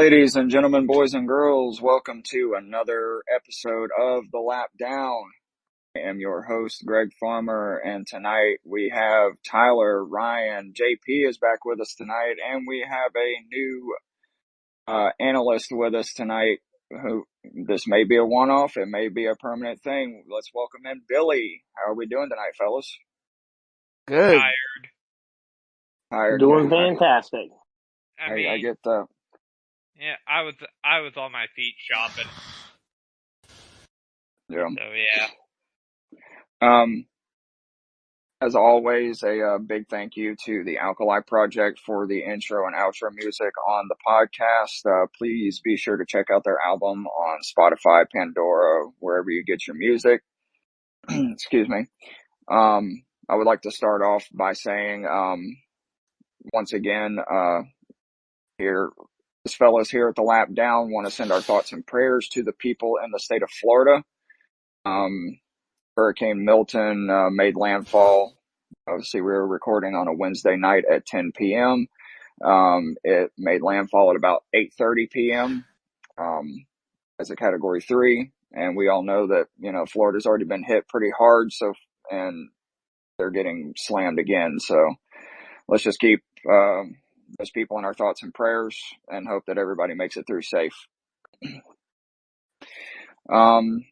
Ladies and gentlemen, boys and girls, welcome to another episode of The Lap Down. I am your host, Greg Farmer, and tonight we have Tyler, Ryan, JP is back with us tonight, and we have a new analyst with us tonight. Who this may be a one-off, it may be a permanent thing. Let's welcome in Billy. How are we doing tonight, fellas? Good. Tired. Doing fantastic. I get the... Yeah, I was on my feet shopping. Yeah. So yeah. As always, a big thank you to the Alkali Project for the intro and outro music on the podcast. Please be sure to check out their album on Spotify, Pandora, wherever you get your music. Excuse me. I would like to start off by saying, once again, this fellas here at the Lap Down want to send our thoughts and prayers to the people in the state of Florida. Hurricane Milton made landfall. Obviously, we were recording on a Wednesday night at 10 p.m. It made landfall at about 8:30 p.m. As a Category 3. And we all know that, Florida's already been hit pretty hard, and they're getting slammed again. So let's just keep those people in our thoughts and prayers and hope that everybody makes it through safe.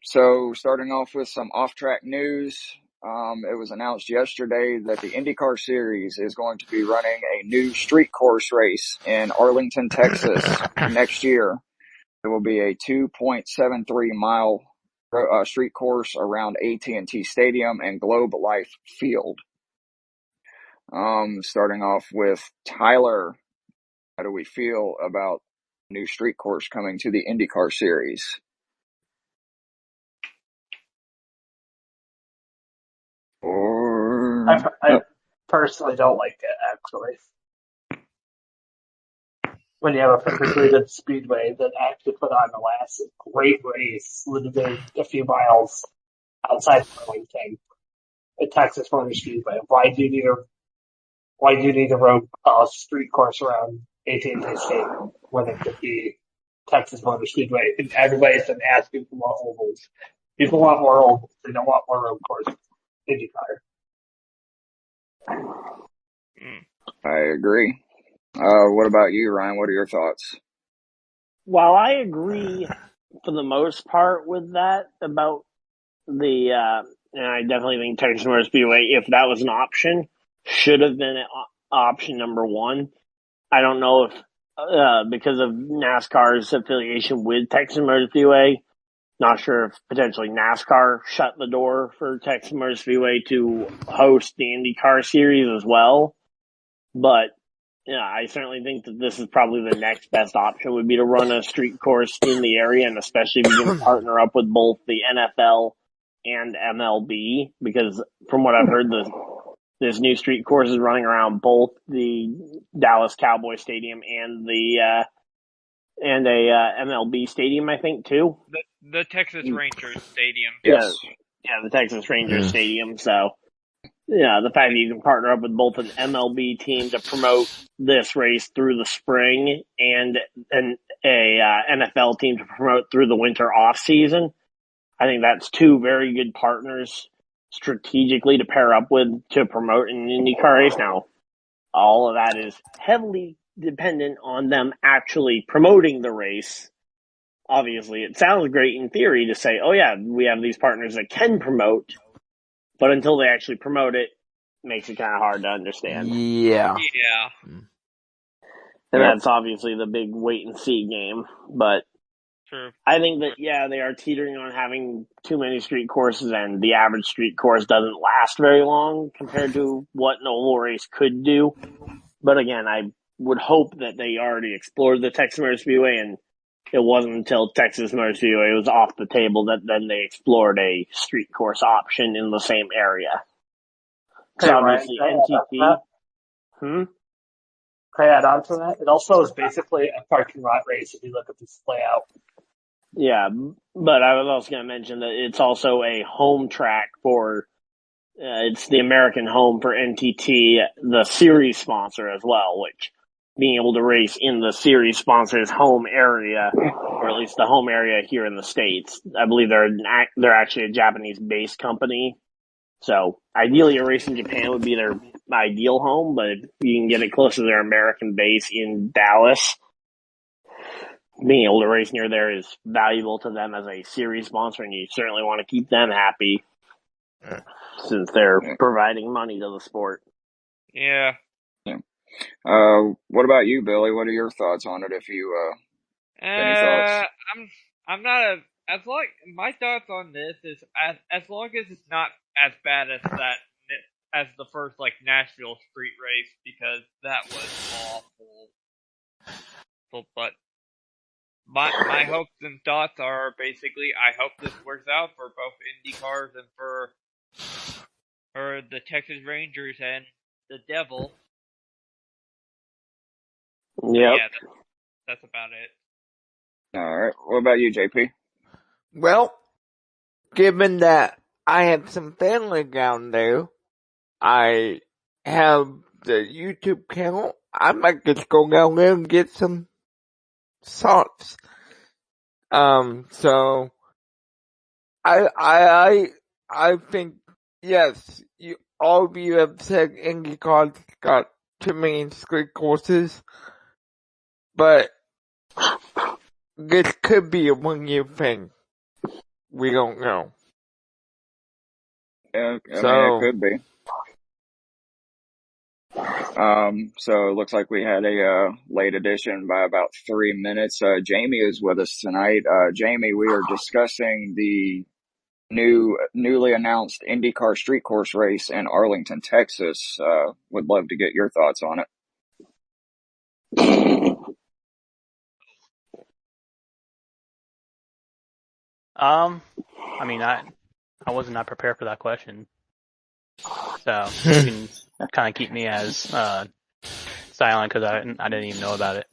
So starting off with some off-track news, it was announced yesterday that the Indycar series is going to be running a new street course race in Arlington, Texas next year. It will be a 2.73 mile street course around AT&T Stadium and Globe Life Field. Starting off with Tyler, how do we feel about new street course coming to the Indycar series? I personally don't like it, actually. When you have a perfectly good speedway that actually put on the last great race, literally a few miles outside of Arlington, at Texas Motor Speedway, why do you need a road street course around AT&T Stadium when it could be Texas Motor Speedway? And everybody's been asking for more ovals. People want more ovals. They don't want more road courses. IndyCar. I agree. What about you, Ryan? What are your thoughts? Well, I agree for the most part with that about and I definitely think Texas Motor Speedway, if that was an option, should have been option number one. I don't know if, because of NASCAR's affiliation with Texas Motor Speedway, not sure if potentially NASCAR shut the door for Texas Motor Speedway to host the IndyCar series as well. But yeah, I certainly think that this is probably the next best option would be to run a street course in the area, and especially if you can partner up with both the NFL and MLB, because from what I've heard, this new street course is running around both the Dallas Cowboy Stadium and a MLB stadium, I think, too. The Texas Rangers Stadium. Yes. Yeah, the Texas Rangers Stadium. So, yeah, the fact that you can partner up with both an MLB team to promote this race through the spring and a NFL team to promote through the winter off season, I think that's two very good partners strategically to pair up with to promote an IndyCar race. Now, all of that is heavily dependent on them actually promoting the race. Obviously, it sounds great in theory to say, oh yeah, we have these partners that can promote, but until they actually promote it, makes it kind of hard to understand. Yeah. And that's obviously the big wait and see game, but True. I think that, yeah, they are teetering on having too many street courses, and the average street course doesn't last very long compared to what an oval race could do. But again, I would hope that they already explored the Texas Motor Speedway, and it wasn't until Texas Motor Speedway was off the table that then they explored a street course option in the same area. Because obviously NTT... Can I add on to that? It also is basically a parking lot race if you look at this layout. Yeah, but I was also going to mention that it's also a home track for, it's the American home for NTT, the series sponsor as well, which being able to race in the series sponsor's home area, or at least the home area here in the States. I believe they're actually a Japanese-based company. So ideally a race in Japan would be their ideal home, but if you can get it close to their American base in Dallas, being able to race near there is valuable to them as a series sponsor, and you certainly want to keep them happy since they're providing money to the sport. Yeah. What about you, Billy? What are your thoughts on it? If you any thoughts? I'm not as long, my thoughts on this is as long as it's not as bad as the first like Nashville street race, because that was awful. But my hopes and thoughts are basically I hope this works out for both IndyCars and for the Texas Rangers and the Devil. Yep. Yeah, that's about it. All right. What about you, JP? Well, given that I have some family down there, I have the YouTube channel. I might just go down there and get some thoughts. So I think, yes, all of you have said IndyCar's got too many street courses, but this could be a 1-year thing. We don't know. Yeah, I mean, it could be. So it looks like we had a late edition by about 3 minutes. Jamie is with us tonight. Jamie, we are discussing the newly announced IndyCar street course race in Arlington, Texas. Would love to get your thoughts on it. I mean, I was not prepared for that question, so you can kind of keep me as silent because I didn't even know about it.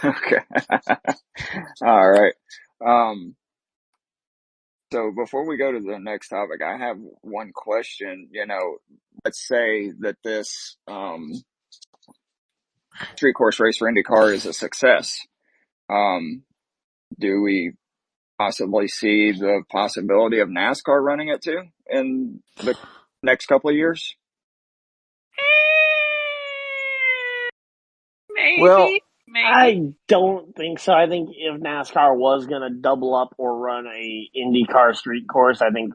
Okay. All right. So before we go to the next topic, I have one question. Let's say that this street course race for IndyCar is a success. Do we possibly see the possibility of NASCAR running it too in the next couple of years? Maybe. Well, I don't think so. I think if NASCAR was going to double up or run a IndyCar street course, I think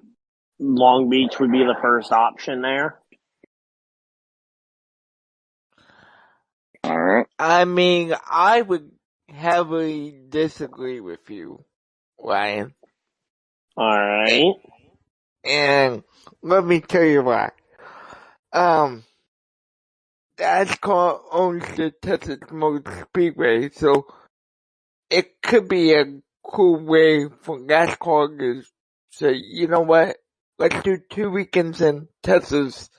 Long Beach would be the first option there. All right. I mean, I would heavily disagree with you, Ryan. All right. And let me tell you why. NASCAR owns the Texas Motor Speedway, so it could be a cool way for NASCAR to say, you know what, let's do 2 weekends in Texas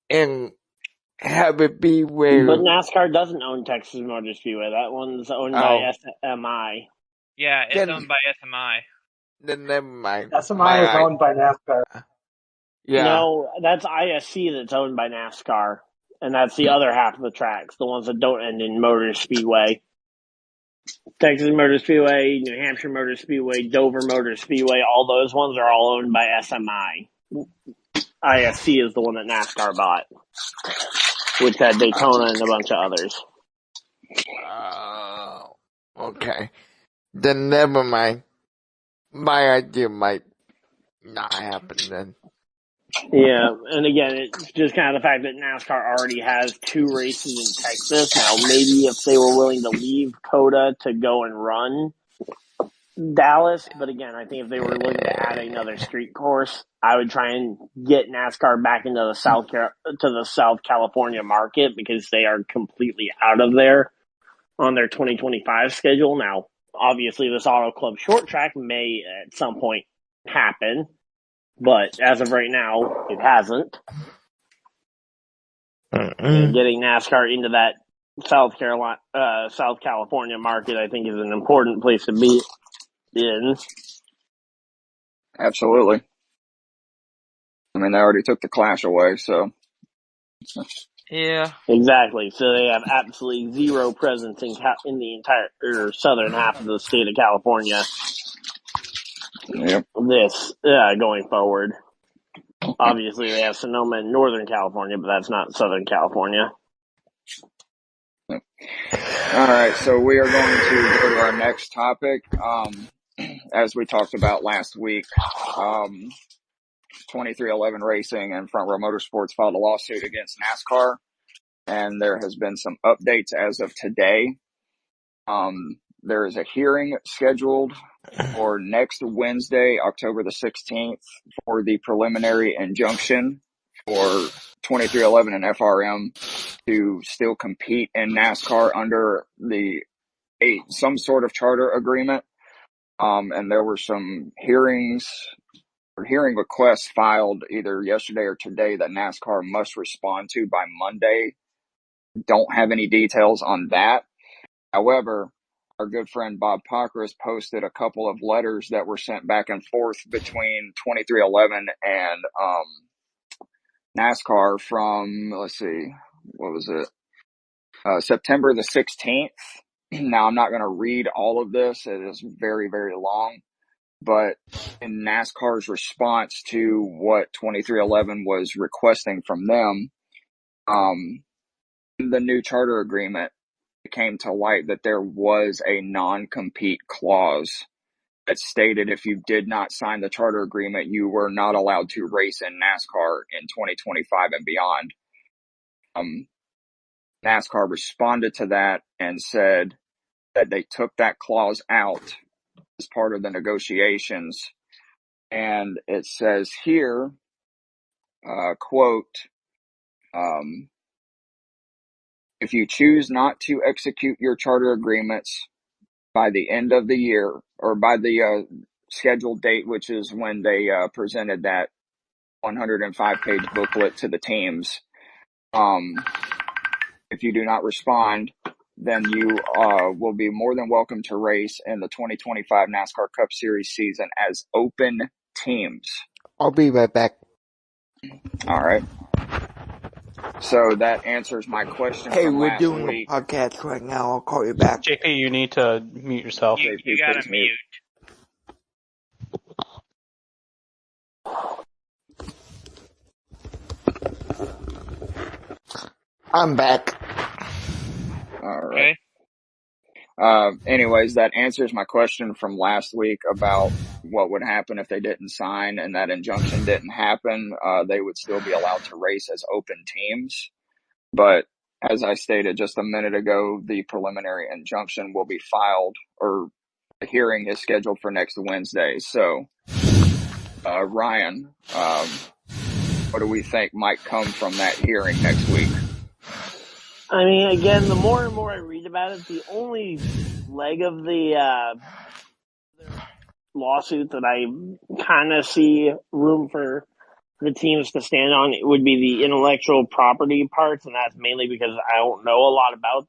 and have it be where... But NASCAR doesn't own Texas Motor Speedway. That one's owned by SMI. Yeah, it's owned by SMI. Then never mind. SMI is owned by NASCAR. Yeah. No, that's ISC that's owned by NASCAR. And that's the other half of the tracks, the ones that don't end in Motor Speedway. Texas Motor Speedway, New Hampshire Motor Speedway, Dover Motor Speedway, all those ones are all owned by SMI. ISC is the one that NASCAR bought, which had Daytona and a bunch of others. Okay. Then never mind. My idea might not happen then. Yeah, and again, it's just kind of the fact that NASCAR already has 2 races in Texas. Now, maybe if they were willing to leave COTA to go and run Dallas, but again, I think if they were looking to add another street course, I would try and get NASCAR back into the South California market because they are completely out of there on their 2025 schedule. Now, obviously, this Auto Club short track may at some point happen. But as of right now, it hasn't. And getting NASCAR into that South California market, I think, is an important place to be in. Absolutely. I mean, they already took the Clash away, so. Yeah. Exactly. So they have absolutely zero presence in the entire southern half of the state of California. Yep. Going forward. Obviously, they have Sonoma in Northern California, but that's not Southern California. All right, so we are going to go to our next topic. As we talked about last week, 2311 Racing and Front Row Motorsports filed a lawsuit against NASCAR, and there has been some updates as of today. There is a hearing scheduled for next Wednesday, October the 16th, for the preliminary injunction for 2311 and FRM to still compete in NASCAR under some sort of charter agreement. And there were some hearing requests filed either yesterday or today that NASCAR must respond to by Monday. Don't have any details on that. However, our good friend Bob Pockris posted a couple of letters that were sent back and forth between 2311 and NASCAR from, let's see, what was it? September the 16th. Now, I'm not going to read all of this. It is very, very long. But in NASCAR's response to what 2311 was requesting from them, in the new charter agreement, it came to light that there was a non-compete clause that stated if you did not sign the charter agreement, you were not allowed to race in NASCAR in 2025 and beyond. NASCAR responded to that and said that they took that clause out as part of the negotiations. And it says here, quote, if you choose not to execute your charter agreements by the end of the year or by the scheduled date, which is when they presented that 105-page booklet to the teams, if you do not respond, then you will be more than welcome to race in the 2025 NASCAR Cup Series season as open teams. I'll be right back. All right. So that answers my question Hey, from we're last doing week. a podcast right now. I'll call you back. JP, you need to mute yourself. You gotta please mute. I'm back. All right. Okay. Anyways, that answers my question from last week about what would happen if they didn't sign and that injunction didn't happen. They would still be allowed to race as open teams. But as I stated just a minute ago, the preliminary injunction will be filed, or the hearing is scheduled for next Wednesday. So, Ryan, what do we think might come from that hearing next week? I mean, again, the more and more I read about it, the only leg of the lawsuit that I kind of see room for the teams to stand on it would be the intellectual property parts, and that's mainly because I don't know a lot about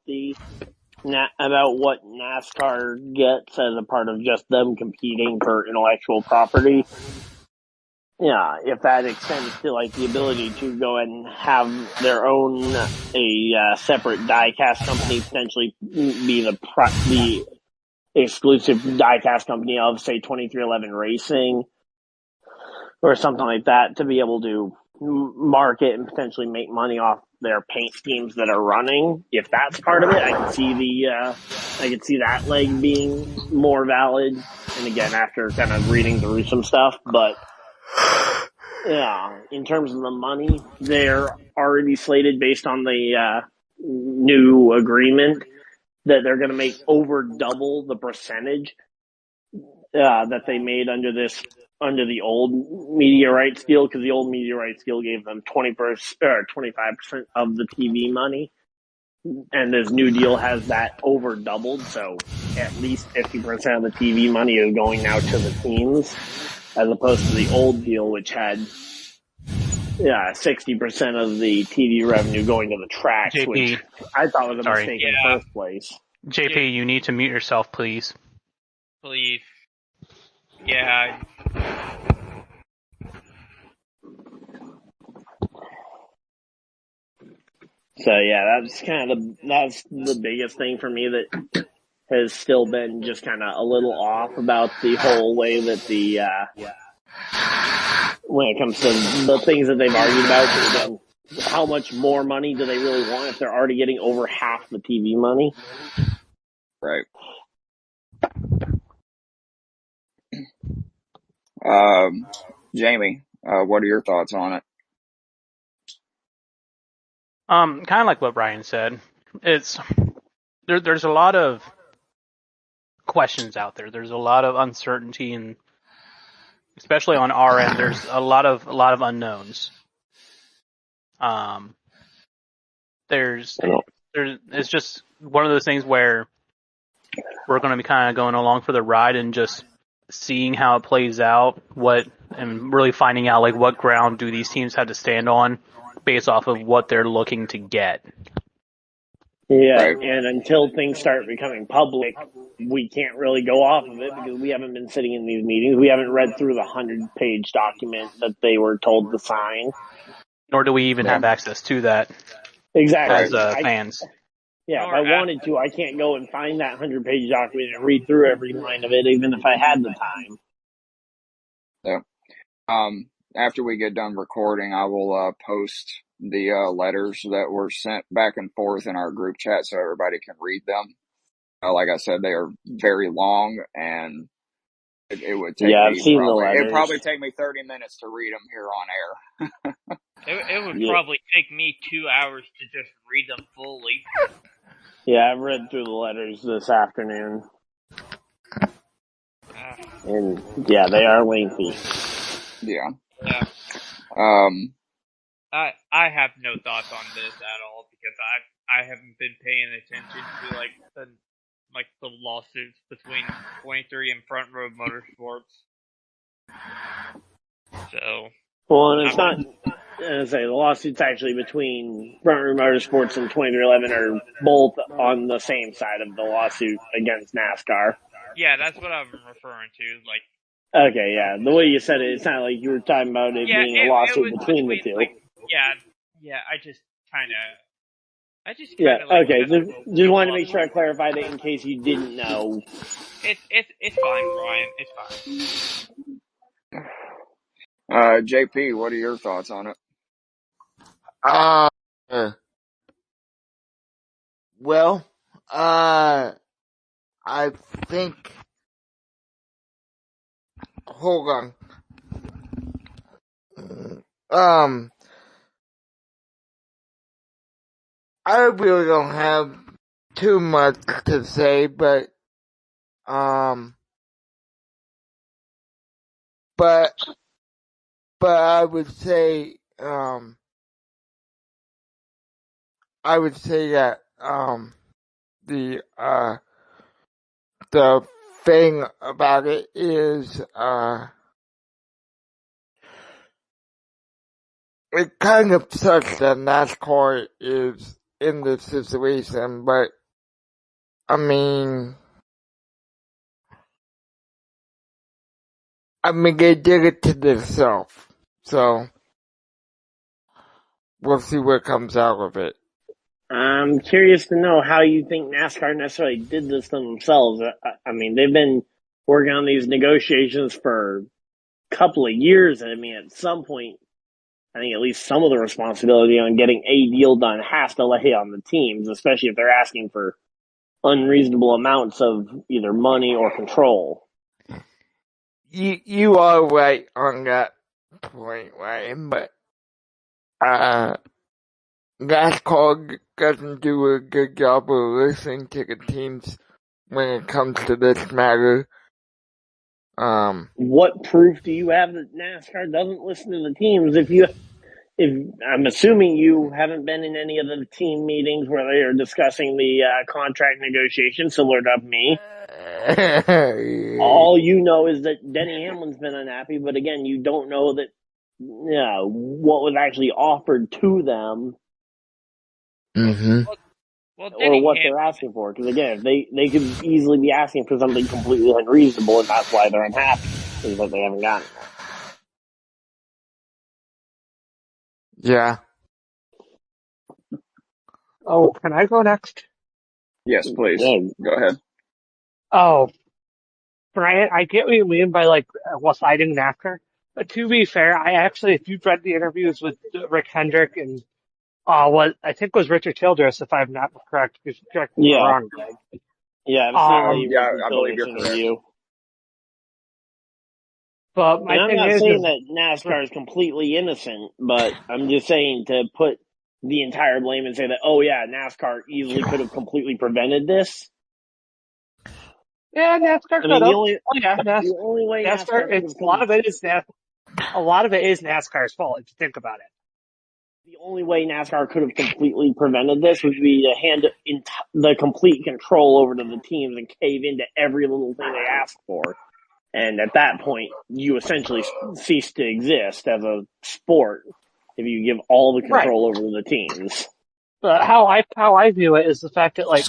about what NASCAR gets as a part of just them competing for intellectual property. Yeah, if that extends to like the ability to go and have their own separate diecast company, potentially be the exclusive diecast company of say 2311 Racing or something like that, to be able to market and potentially make money off their paint schemes that are running. If that's part of it, I can see that leg being more valid. And again, after kind of reading through some stuff, but yeah, in terms of the money, they're already slated based on the new agreement that they're going to make over double the percentage that they made under the old media rights deal, because the old media rights deal gave them 20% or 25% of the TV money, and this new deal has that over doubled. So at least 50% of the TV money is going now to the teams, as opposed to the old deal, which had 60% of the TV revenue going to the tracks, JP, which I thought was a mistake in the first place. JP, you need to mute yourself, please. Please. Yeah. So yeah, that's the biggest thing for me that has still been just kind of a little off about the whole way that the when it comes to the things that they've argued about. Again, how much more money do they really want if they're already getting over half the TV money? Right. Jamie, what are your thoughts on it? Kind of like what Brian said. It's there's a lot of questions out there. There's a lot of uncertainty, and especially on our end, there's a lot of unknowns. It's just one of those things where we're going to be kind of going along for the ride and just seeing how it plays out, and really finding out like what ground do these teams have to stand on based off of what they're looking to get. Yeah, Right. and until things start becoming public, we can't really go off of it because we haven't been sitting in these meetings. We haven't read through the 100-page document that they were told to sign. Nor do we even have access to that Exactly. as fans. If I wanted to, I can't go and find that 100-page document and read through every line of it, even if I had the time. Yeah. After we get done recording, I will post the letters that were sent back and forth in our group chat so everybody can read them. Like I said, they are very long, and it would take I've seen the letters. It'd probably take me 30 minutes to read them here on air. It would probably take me 2 hours to just read them fully. Yeah, I've read through the letters this afternoon. And yeah, they are lengthy. Yeah. I have no thoughts on this at all because I haven't been paying attention to the lawsuits between 23 and Front Row Motorsports. So. Well, and it's not. As I say, the lawsuits actually between Front Row Motorsports and 2311 are both on the same side of the lawsuit against NASCAR. Yeah, that's what I'm referring to. Okay, yeah. The way you said it, it sounded like you were talking about it being a lawsuit between the two. I just kind of. Okay. Just wanted to make sure I clarified it in case you didn't know. It's fine, Brian. It's fine. JP, what are your thoughts on it? Well, I think. Hold on. I really don't have too much to say, but I would say that the thing about it is it kind of sucks that NASCAR is in this situation, but I mean they did it to themselves, so we'll see what comes out of it. I'm curious to know how you think NASCAR necessarily did this to themselves. I mean, they've been working on these negotiations for a couple of years, and I mean, at some point, I think at least some of the responsibility on getting a deal done has to lay on the teams, especially if they're asking for unreasonable amounts of either money or control. You are right on that point, Ryan, but NASCAR doesn't do a good job of listening to the teams when it comes to this matter. What proof do you have that NASCAR doesn't listen to the teams? If I'm assuming you haven't been in any of the team meetings where they are discussing the contract negotiations, similar to me. All you know is that Denny Hamlin's been unhappy, but again, you don't know that what was actually offered to them, or what they're asking for. Because again, they could easily be asking for something completely unreasonable, and that's why they're unhappy, is that they haven't gotten it. Yeah. Oh, can I go next? Yes, please. Yeah, Go ahead. Oh, Brian, I get what you mean by citing NASCAR, but to be fair, if you've read the interviews with Rick Hendrick and what I think was Richard Childress, if I'm not correct, you should correct me if I'm yeah, wrong, Greg. yeah. I've seen the Yeah, Richard I believe Childress you're correct. interview, But and my I'm thing not is, saying that NASCAR is completely innocent, but I'm just saying to put the entire blame and say that, oh yeah, NASCAR easily could have completely prevented this. yeah, NASCAR I could mean, have. Oh yeah, the only way NASCAR. NASCAR could It's have a lot of it is a lot of it is NASCAR's fault if you think about it. the only way NASCAR could have completely prevented this would be to hand the complete control over to the teams and cave into every little thing they ask for. And at that point, you essentially cease to exist as a sport if you give all the Right. control over to the teams. But how I view it is the fact that I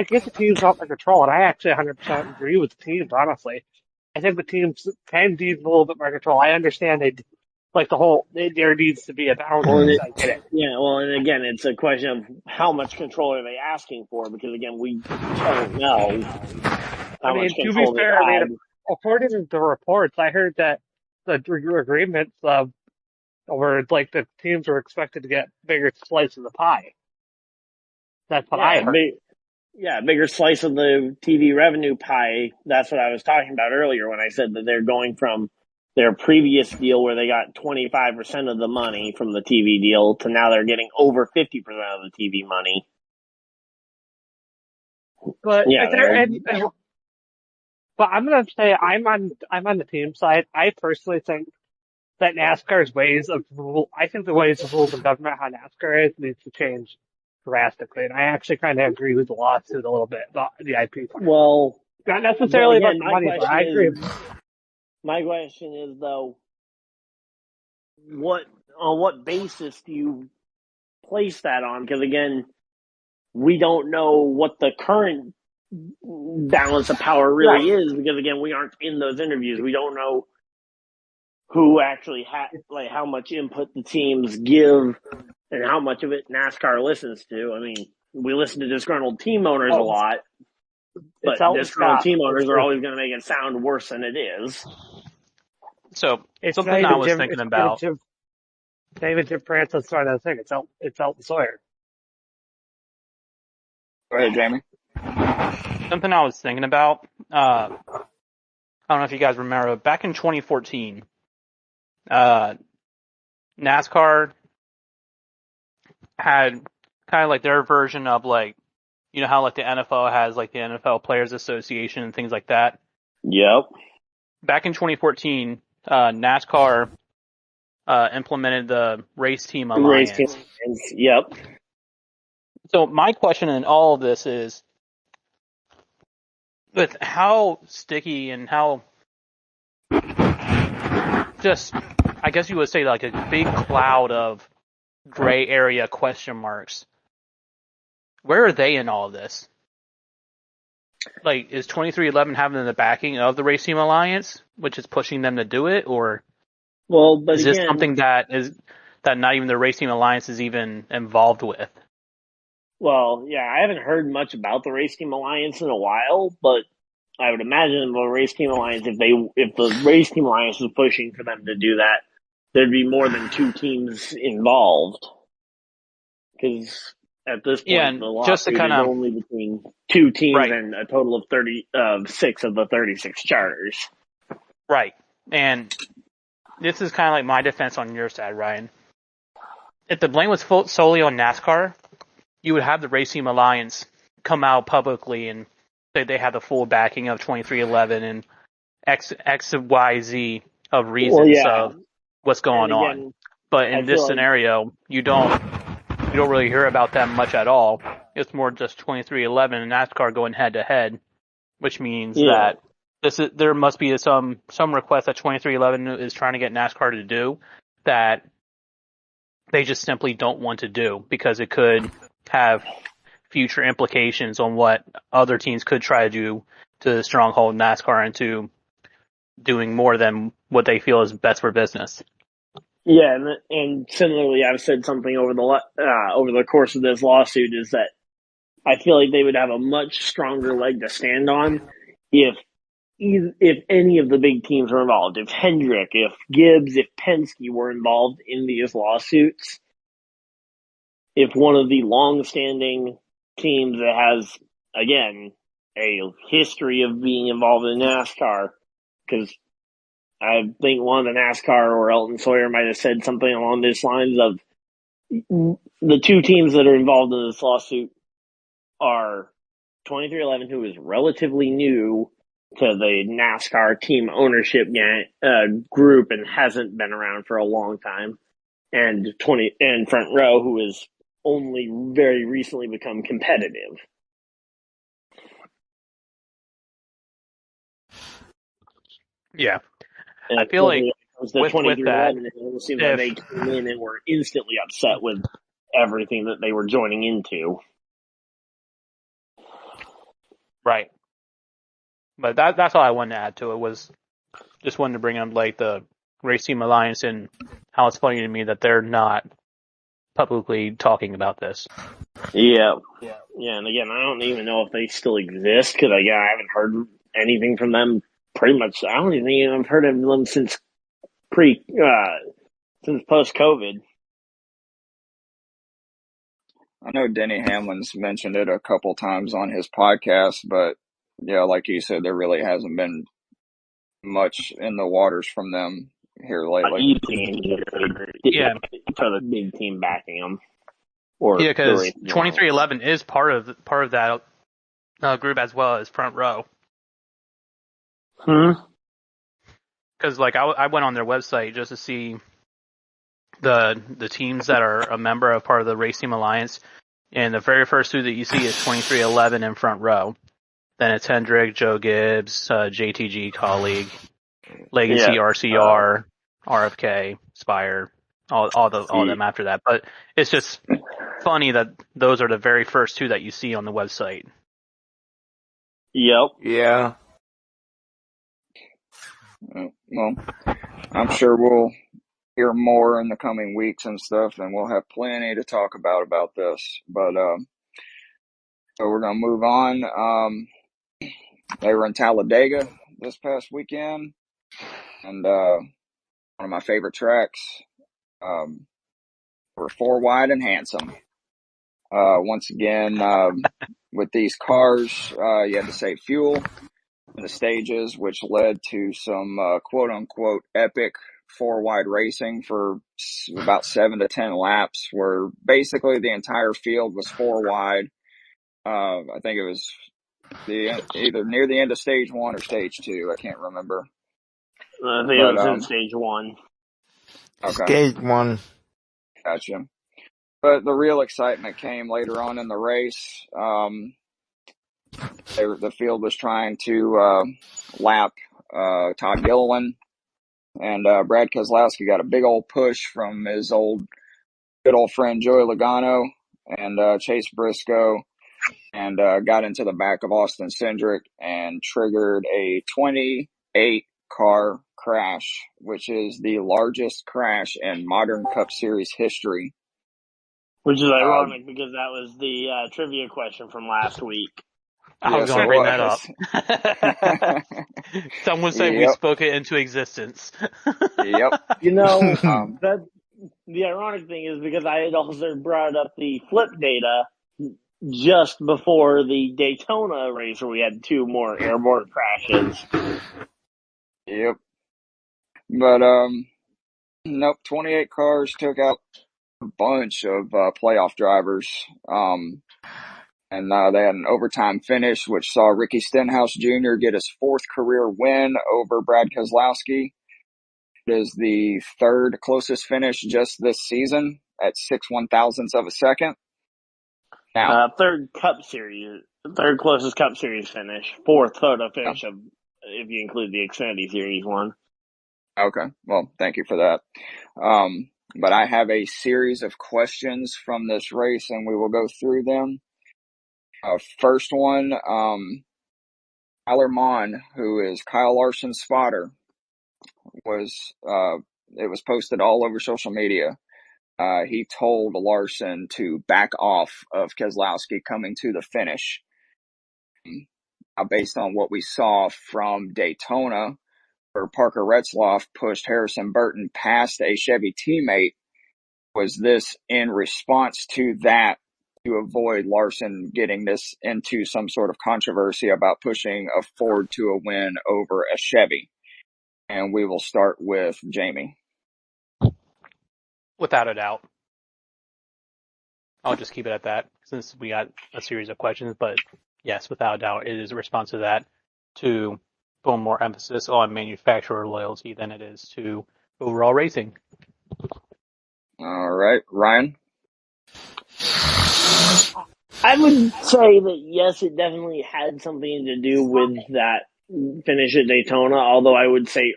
get the teams want the control, and I actually 100% agree with the teams. Honestly, I think the teams can need a little bit more control. I understand there needs to be a Well, balance. I get it. and again, it's a question of how much control are they asking for? Because again, we don't know how much To be control they fair, had. according to the reports, I heard that the agreements were the teams were expected to get bigger slice of the pie. That's what I heard. Bigger slice of the TV revenue pie. That's what I was talking about earlier when I said that they're going from their previous deal where they got 25% of the money from the TV deal to now they're getting over 50% of the TV money. But Yeah, but I'm gonna say I'm on the team side. I personally think that NASCAR's I think the ways of rules of government how NASCAR is needs to change drastically. And I actually kind of agree with the lawsuit a little bit, the IP part. well, Not necessarily again, about the money, but I agree. my question is though, on what basis do you place that on? Because again, we don't know what the current balance of power really is because again, we aren't in those interviews. We don't know who actually how much input the teams give and how much of it NASCAR listens to. I mean, we listen to disgruntled team owners a lot, but disgruntled team owners are always going to make it sound worse than it is. So something I was thinking about. David Jim Francis trying to think. It's Elton Sawyer. Go ahead, Jamie. Something I was thinking about. I don't know if you guys remember, back in 2014, NASCAR had kind of like their version of how the NFL has the NFL Players Association and things like that. Yep. Back in 2014, NASCAR implemented the Race Team Alliance. Yep. So my question in all of this is, with how sticky and how just, I guess you would say a big cloud of gray area question marks, where are they in all of this? Is 2311 having the backing of the Race Team Alliance, which is pushing them to do it, or is this something that not even the Race Team Alliance is even involved with? Well, yeah, I haven't heard much about the Race Team Alliance in a while, but I would imagine the Race Team Alliance, if the Race Team Alliance was pushing for them to do that, there'd be more than two teams involved. Because at this point, the lawsuit is only between two teams and a total of 6 of the 36 charters. Right. And this is kind of like my defense on your side, Ryan. If the blame was solely on NASCAR, you would have the Race Team Alliance come out publicly and say they have the full backing of 2311 and X, Y, Z of reasons of what's going on. But in this scenario, you don't really hear about that much at all. It's more just 2311 and NASCAR going head to head, which means that there must be some request that 2311 is trying to get NASCAR to do that they just simply don't want to do because it could have future implications on what other teams could try to do to stronghold NASCAR into doing more than what they feel is best for business. Yeah, and similarly, I've said something over the course of this lawsuit is that I feel like they would have a much stronger leg to stand on if if any of the big teams were involved. If Hendrick, if Gibbs, if Penske were involved in these lawsuits, if one of the long-standing teams that has, again, a history of being involved in NASCAR, because I think one of the NASCAR or Elton Sawyer might have said something along these lines of the two teams that are involved in this lawsuit are 2311, who is relatively new to the NASCAR team ownership group and hasn't been around for a long time, and Front Row, who has only very recently become competitive. Yeah. And I feel like the with that, 2311, it seems like they came in and were instantly upset with everything that they were joining into. right. But that's all I wanted to add to it, was just wanted to bring up like the Race Team Alliance and how it's funny to me that they're not publicly talking about this. Yeah. And again, I don't even know if they still exist because I haven't heard anything from them. Pretty much, I don't even think I've heard of them since post COVID. I know Denny Hamlin's mentioned it a couple times on his podcast, but yeah, like you said, there really hasn't been much in the waters from them here lately. Yeah. For the big team backing them. Yeah, because 2311 is part of that group as well as Front Row. Because like I went on their website just to see the teams that are a member of part of the Race Team Alliance, and the very first two that you see is 2311 and Front Row. Then it's Hendrick, Joe Gibbs, JTG Colleague, Legacy, RCR, RFK, Spire, all them after that. But it's just funny that those are the very first two that you see on the website. Yep. Yeah. Well, I'm sure we'll hear more in the coming weeks and stuff, and we'll have plenty to talk about this. But so we're gonna move on. They were in Talladega this past weekend, and one of my favorite tracks. Were four wide and handsome. Once again, with these cars, you had to save fuel in the stages, which led to some quote unquote epic four wide racing for about 7 to 10 laps, where basically the entire field was four wide. I think it was either near the end of stage 1 or stage 2. I can't remember. I think it was in stage 1. Okay. Stage 1. Gotcha. But the real excitement came later on in the race. The field was trying to lap Todd Gilliland, and Brad Keselowski got a big old push from his good old friend Joey Logano and Chase Briscoe, and got into the back of Austin Cindric and triggered a 28-car crash, which is the largest crash in modern Cup Series history. Which is ironic because that was the trivia question from last week. I was going to bring that up. Someone said we spoke it into existence. Yep. You know, that the ironic thing is because I had also brought up the flip data just before the Daytona race where we had 2 more airborne crashes. Yep. But, nope, 28 cars took out a bunch of playoff drivers. And they had an overtime finish, which saw Ricky Stenhouse Jr. get his 4th career win over Brad Keselowski. It is the 3rd closest finish just this season at 6/1000ths of a second. Now, 3rd closest Cup Series finish, 4th photo finish of, if you include the Xfinity Series one. Okay, well, thank you for that. But I have a series of questions from this race, and we will go through them. First one, Tyler Mon, who is Kyle Larson's spotter, was it was posted all over social media. He told Larson to back off of Keselowski coming to the finish. Based on what we saw from Daytona, where Parker Retzlaff pushed Harrison Burton past a Chevy teammate, was this in response to that to avoid Larson getting this into some sort of controversy about pushing a Ford to a win over a Chevy? And we will start with Jamie. Without a doubt. I'll just keep it at that since we got a series of questions. But yes, without a doubt, it is a response to that to put more emphasis on manufacturer loyalty than it is to overall racing. All right, Ryan? I would say that yes, it definitely had something to do with that finish at Daytona. Although I would say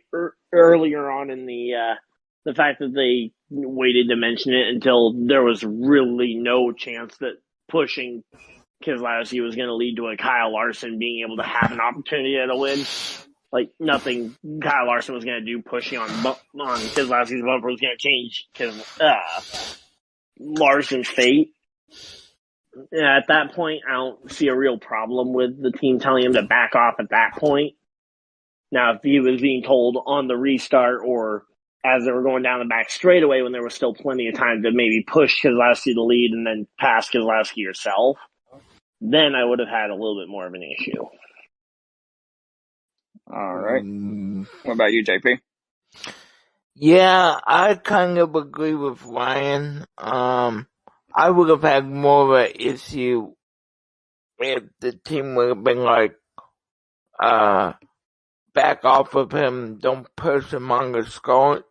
earlier on in the fact that they waited to mention it until there was really no chance that pushing Keselowski was going to lead to a Kyle Larson being able to have an opportunity at a win. Like nothing Kyle Larson was going to do pushing on Keselowski's bumper was going to change Larson's fate. At that point, I don't see a real problem with the team telling him to back off at that point. Now, if he was being told on the restart or as they were going down the back straightaway when there was still plenty of time to maybe push Keselowski to lead and then pass Keselowski yourself, then I would have had a little bit more of an issue. All right. What about you, JP? Yeah, I kind of agree with Ryan. I would have had more of an issue if the team would have been like, back off of him, don't push him on the start.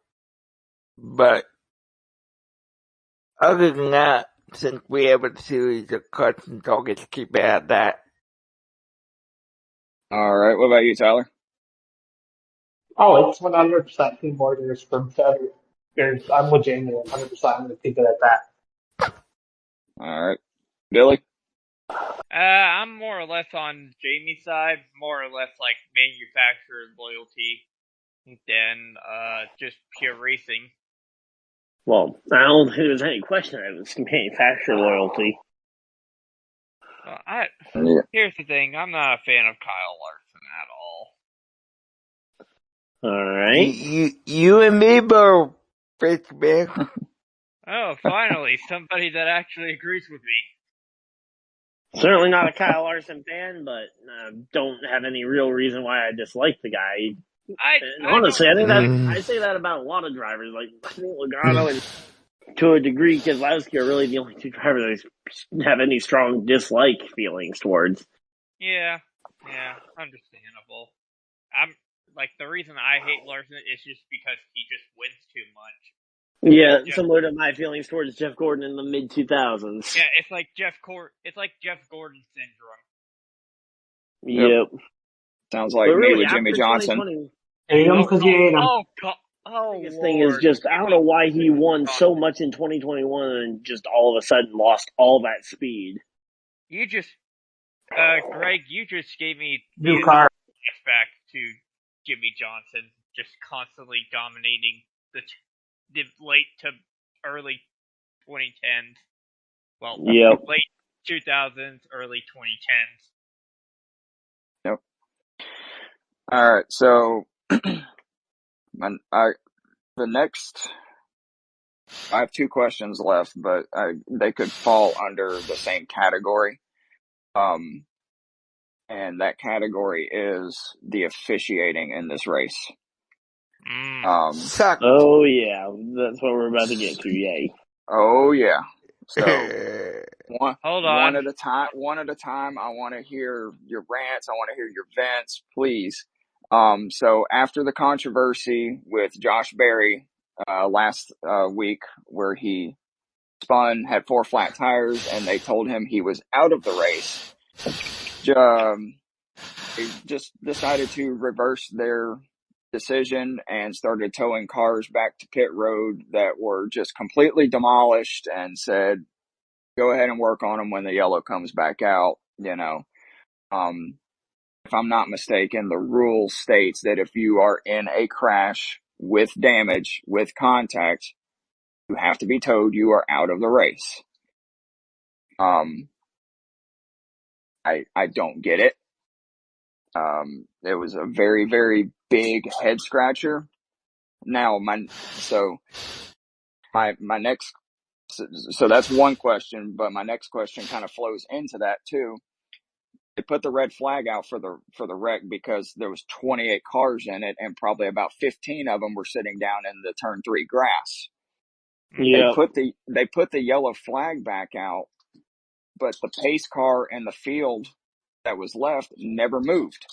But other than that, since we have a series of questions, I'll just keep it at that. All right. What about you, Tyler? Oh, it's 100% team orders from February. I'm with Jamie 100%. I'm going to keep it at that. All right. Billy? I'm more or less on Jamie's side, more or less like manufacturer loyalty than just pure racing. Well, I don't think there was any question that it was manufacturer loyalty. Here's the thing, I'm not a fan of Kyle Larson at all. Alright. You and me both, bitch, man. Oh, finally, somebody that actually agrees with me. Certainly not a Kyle Larson fan, but don't have any real reason why I dislike the guy. Honestly, I think I say that about a lot of drivers. Like, I think Logano and to a degree Keselowski are really the only two drivers I have any strong dislike feelings towards. Yeah, understandable. I'm like, the reason I hate Larson is just because he just wins too much. Yeah, similar to my feelings towards Jeff Gordon in the mid 2000s. Yeah, it's like Jeff Gordon syndrome. Yep. Sounds like me with Jimmy Johnson. Hate him because you hate him. Oh, God. Oh, the biggest thing is just, I don't know why he won so much in 2021 and just all of a sudden lost all that speed. You just, Greg, you just gave me New car. Back to Jimmy Johnson, just constantly dominating the late to early 2010s. Well, late 2000s, early 2010s. Yep. All right, so I have two questions left, but they could fall under the same category. And that category is the officiating in this race. Oh yeah, that's what we're about to get to. Yay! Oh yeah. So one at a time. I want to hear your rants. I want to hear your vents, please. So after the controversy with Josh Berry last week, where he spun, had 4 flat tires, and they told him he was out of the race, they just decided to reverse their decision and started towing cars back to pit road that were just completely demolished and said, go ahead and work on them when the yellow comes back out. You know, if I'm not mistaken, the rule states that if you are in a crash with damage, with contact, you have to be told you are out of the race. I don't get it. It was a very, very big head scratcher. Now, so that's one question, but my next question kind of flows into that too. They put the red flag out for the wreck because there was 28 cars in it, and probably about 15 of them were sitting down in the turn 3 grass. Yeah. They put the yellow flag back out, but the pace car and the field that was left never moved.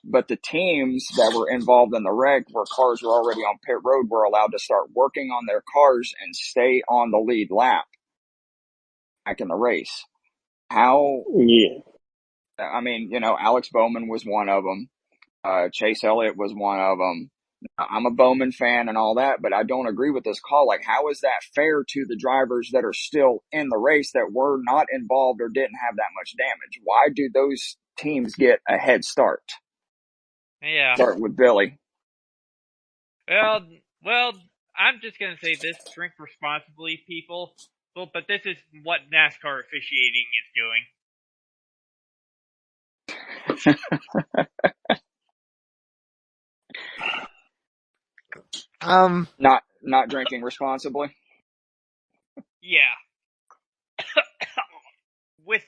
But the teams that were involved in the wreck, where cars were already on pit road, were allowed to start working on their cars and stay on the lead lap back in the race. How? Yeah. I mean, Alex Bowman was one of them. Chase Elliott was one of them. I'm a Bowman fan and all that, but I don't agree with this call. Like, how is that fair to the drivers that are still in the race that were not involved or didn't have that much damage? Why do those teams get a head start? Yeah. Start with Billy. Well, I'm just gonna say this: drink responsibly, people. Well, but this is what NASCAR officiating is doing. Not drinking responsibly. Yeah. With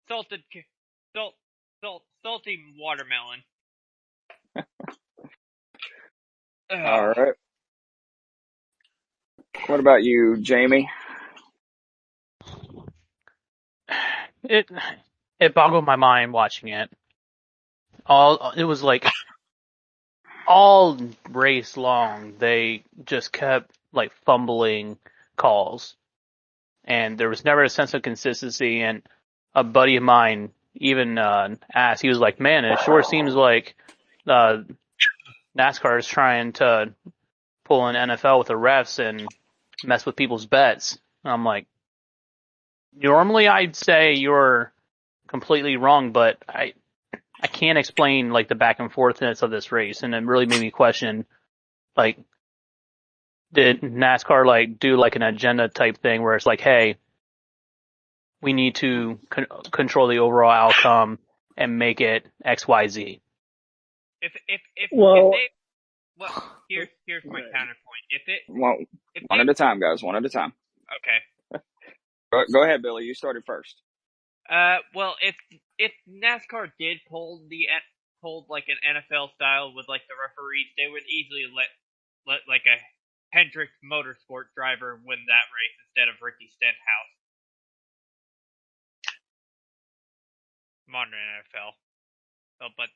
salty watermelon. All right. What about you, Jamie? It boggled my mind watching it. It was like all race long they just kept like fumbling calls, and there was never a sense of consistency. And a buddy of mine even asked, he was like, "Man, it sure seems like NASCAR is trying to pull an NFL with the refs and mess with people's bets." And I'm like, normally I'd say you're completely wrong, but I can't explain like the back and forthness of this race, and it really made me question, like, did NASCAR like do like an agenda type thing where it's like, hey, we need to control the overall outcome and make it XYZ? Here's my counterpoint. One at a time, guys. One at a time. Okay. Go ahead, Billy. You started first. Well, if NASCAR did pull like an NFL style with like the referees, they would easily let like a Hendrick Motorsport driver win that race instead of Ricky Stenhouse. Modern NFL. But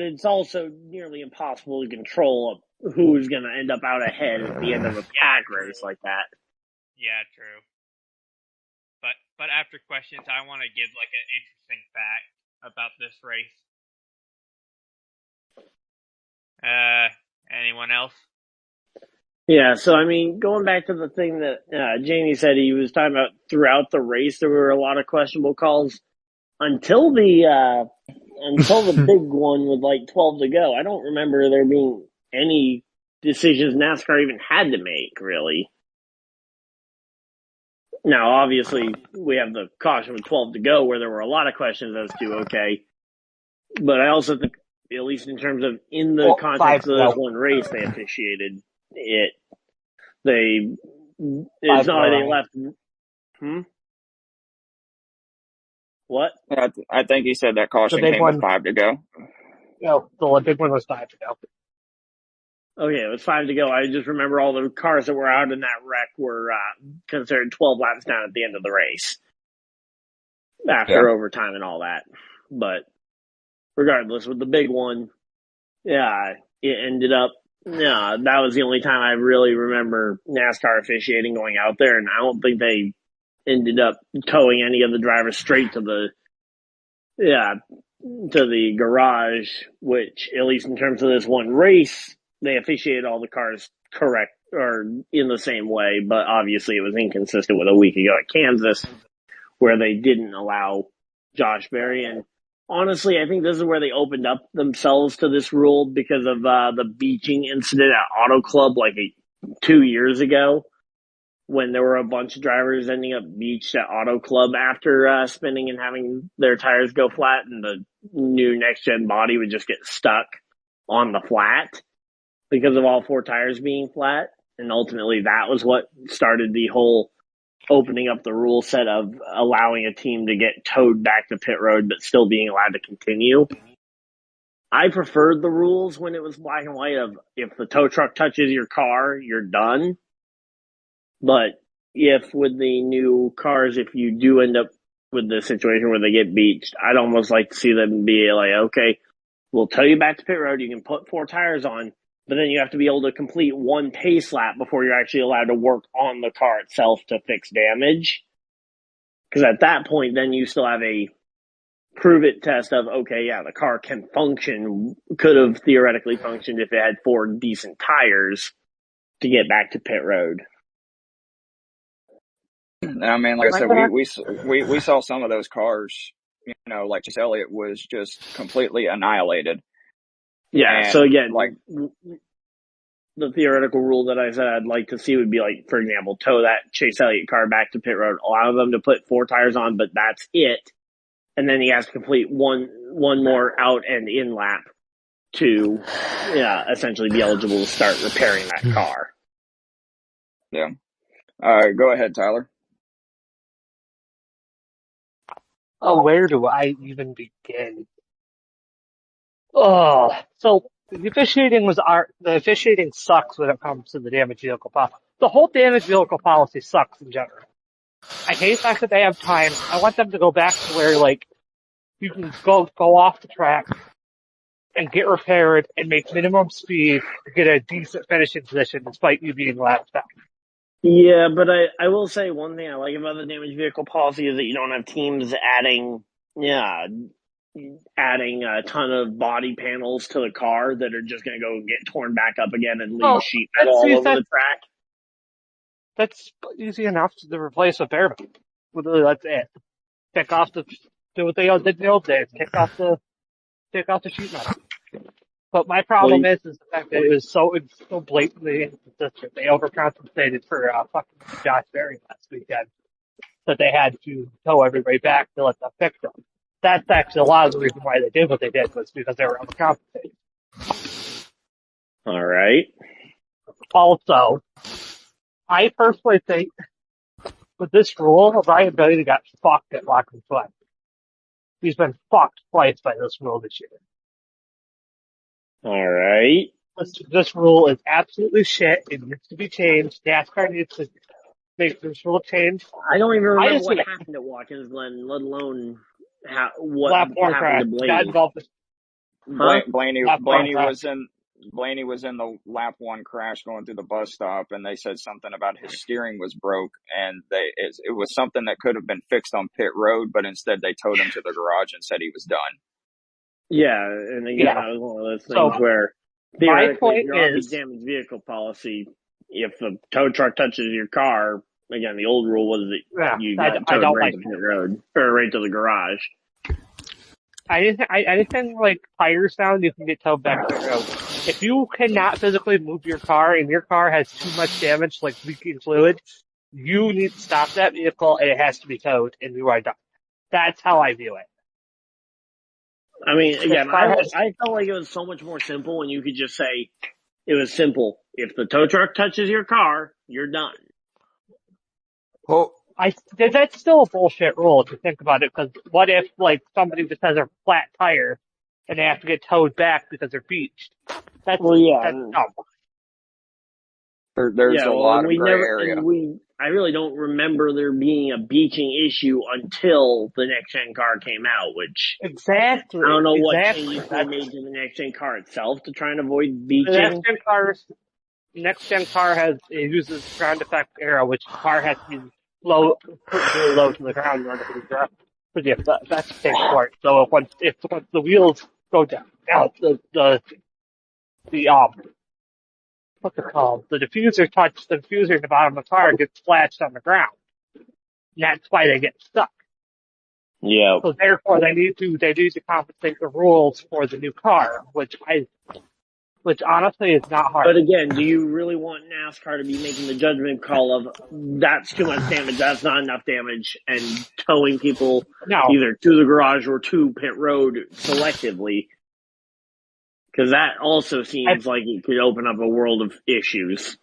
it's also nearly impossible to control who's going to end up out ahead at the end of a pack race like that. Yeah, true. But after questions, I want to give like an interesting fact about this race. Anyone else? Yeah, so I mean, going back to the thing that Jamie said, he was talking about throughout the race, there were a lot of questionable calls until the big one with like 12 to go. I don't remember there being any decisions NASCAR even had to make, really. Now, obviously, we have the caution with 12 to go where there were a lot of questions as to, okay. But I also think, at least in terms of in the context of this one race, they officiated it. It's not like they left. What? I think he said that caution came with 5 to go. No, the big one was 5 to go. Okay, it was 5 to go. I just remember all the cars that were out in that wreck were considered 12 laps down at the end of the race after overtime and all that. But regardless, with the big one, it ended up. Yeah, that was the only time I really remember NASCAR officiating going out there, and I don't think they ended up towing any of the drivers straight to the garage, which, at least in terms of this one race, they officiated all the cars correct or in the same way, but obviously it was inconsistent with a week ago at Kansas, where they didn't allow Josh Berry. And honestly, I think this is where they opened up themselves to this rule because of the beaching incident at Auto Club 2 years ago, when there were a bunch of drivers ending up beached at Auto Club after spinning and having their tires go flat, and the new next gen body would just get stuck on the flat because of all four tires being flat. And ultimately that was what started the whole opening up the rule set of allowing a team to get towed back to pit road but still being allowed to continue. I preferred the rules when it was black and white of if the tow truck touches your car, you're done. But if with the new cars, if you do end up with the situation where they get beached, I'd almost like to see them be like, okay, we'll tow you back to pit road. You can put four tires on, but then you have to be able to complete one pace lap before you're actually allowed to work on the car itself to fix damage. Because at that point, then you still have a prove it test of, okay, yeah, the car can function, could have theoretically functioned if it had four decent tires to get back to pit road. I mean, like I said, we saw some of those cars, like Chase Elliott was just completely annihilated. Yeah, and so again, like the theoretical rule that I said I'd like to see would be like, for example, tow that Chase Elliott car back to pit road, allow them to put four tires on, but that's it. And then he has to complete one more out and in lap to essentially be eligible to start repairing that car. Yeah. Go ahead, Tyler. Oh, where do I even begin? Oh, so the officiating sucks when it comes to the damaged vehicle policy. The whole damaged vehicle policy sucks in general. I hate the fact that they have time. I want them to go back to where, you can go off the track and get repaired and make minimum speed to get a decent finishing position despite you being lapped out. Yeah, but I will say one thing I like about the damaged vehicle policy is that you don't have teams adding a ton of body panels to the car that are just going to go get torn back up again and leave sheet metal all over the track. That's easy enough to replace with bare metal. Literally, that's it. Do what they did in the old days. Take off the sheet metal. But my problem is the fact that it was so blatantly inconsistent. They overcompensated for fucking Josh Berry last weekend that they had to tow everybody back to let them fix them. That's actually a lot of the reason why they did what they did was because they were overcompensated. All right. Also, I personally think with this rule, Ryan Bailey got fucked at Lockman Flag. He's been fucked twice by this rule this year. All right. This rule is absolutely shit. It needs to be changed. NASCAR needs to make this rule change. I don't even remember what happened at Watkins Glen, let alone what happened to Blaney. Blaney was in the lap one crash going through the bus stop, and they said something about his steering was broke, and it was something that could have been fixed on pit road, but instead they towed him to the garage and said he was done. Yeah, and again, that was one of those things where theoretically, if you're on the damaged vehicle policy, if the tow truck touches your car, again, the old rule was that you got towed right to pit road or right to the garage. Anything like tire sound, you can get towed back to the road. If you cannot physically move your car and your car has too much damage, like leaking fluid, you need to stop that vehicle and it has to be towed and you are done. That's how I view it. I mean, again, I felt like it was so much more simple when you could just say, it was simple. If the tow truck touches your car, you're done. Oh. That's still a bullshit rule if you think about it, because what if, somebody just has a flat tire and they have to get towed back because they're beached? That's dumb. There's a lot of gray area. I really don't remember there being a beaching issue until the next gen car came out, which exactly. I don't know what changes they made to the next gen car itself to try and avoid beaching. The next gen car uses ground effect arrow, which car has to be really low to the ground in order for the effect to take part. So if the wheels go down, what's it called? The diffuser in the bottom of the car gets splashed on the ground. And that's why they get stuck. Yeah. So therefore, they need to compensate the rules for the new car, which honestly is not hard. But again, do you really want NASCAR to be making the judgment call of that's too much damage, that's not enough damage, and towing people either to the garage or to pit road selectively? Because that also seems like it could open up a world of issues.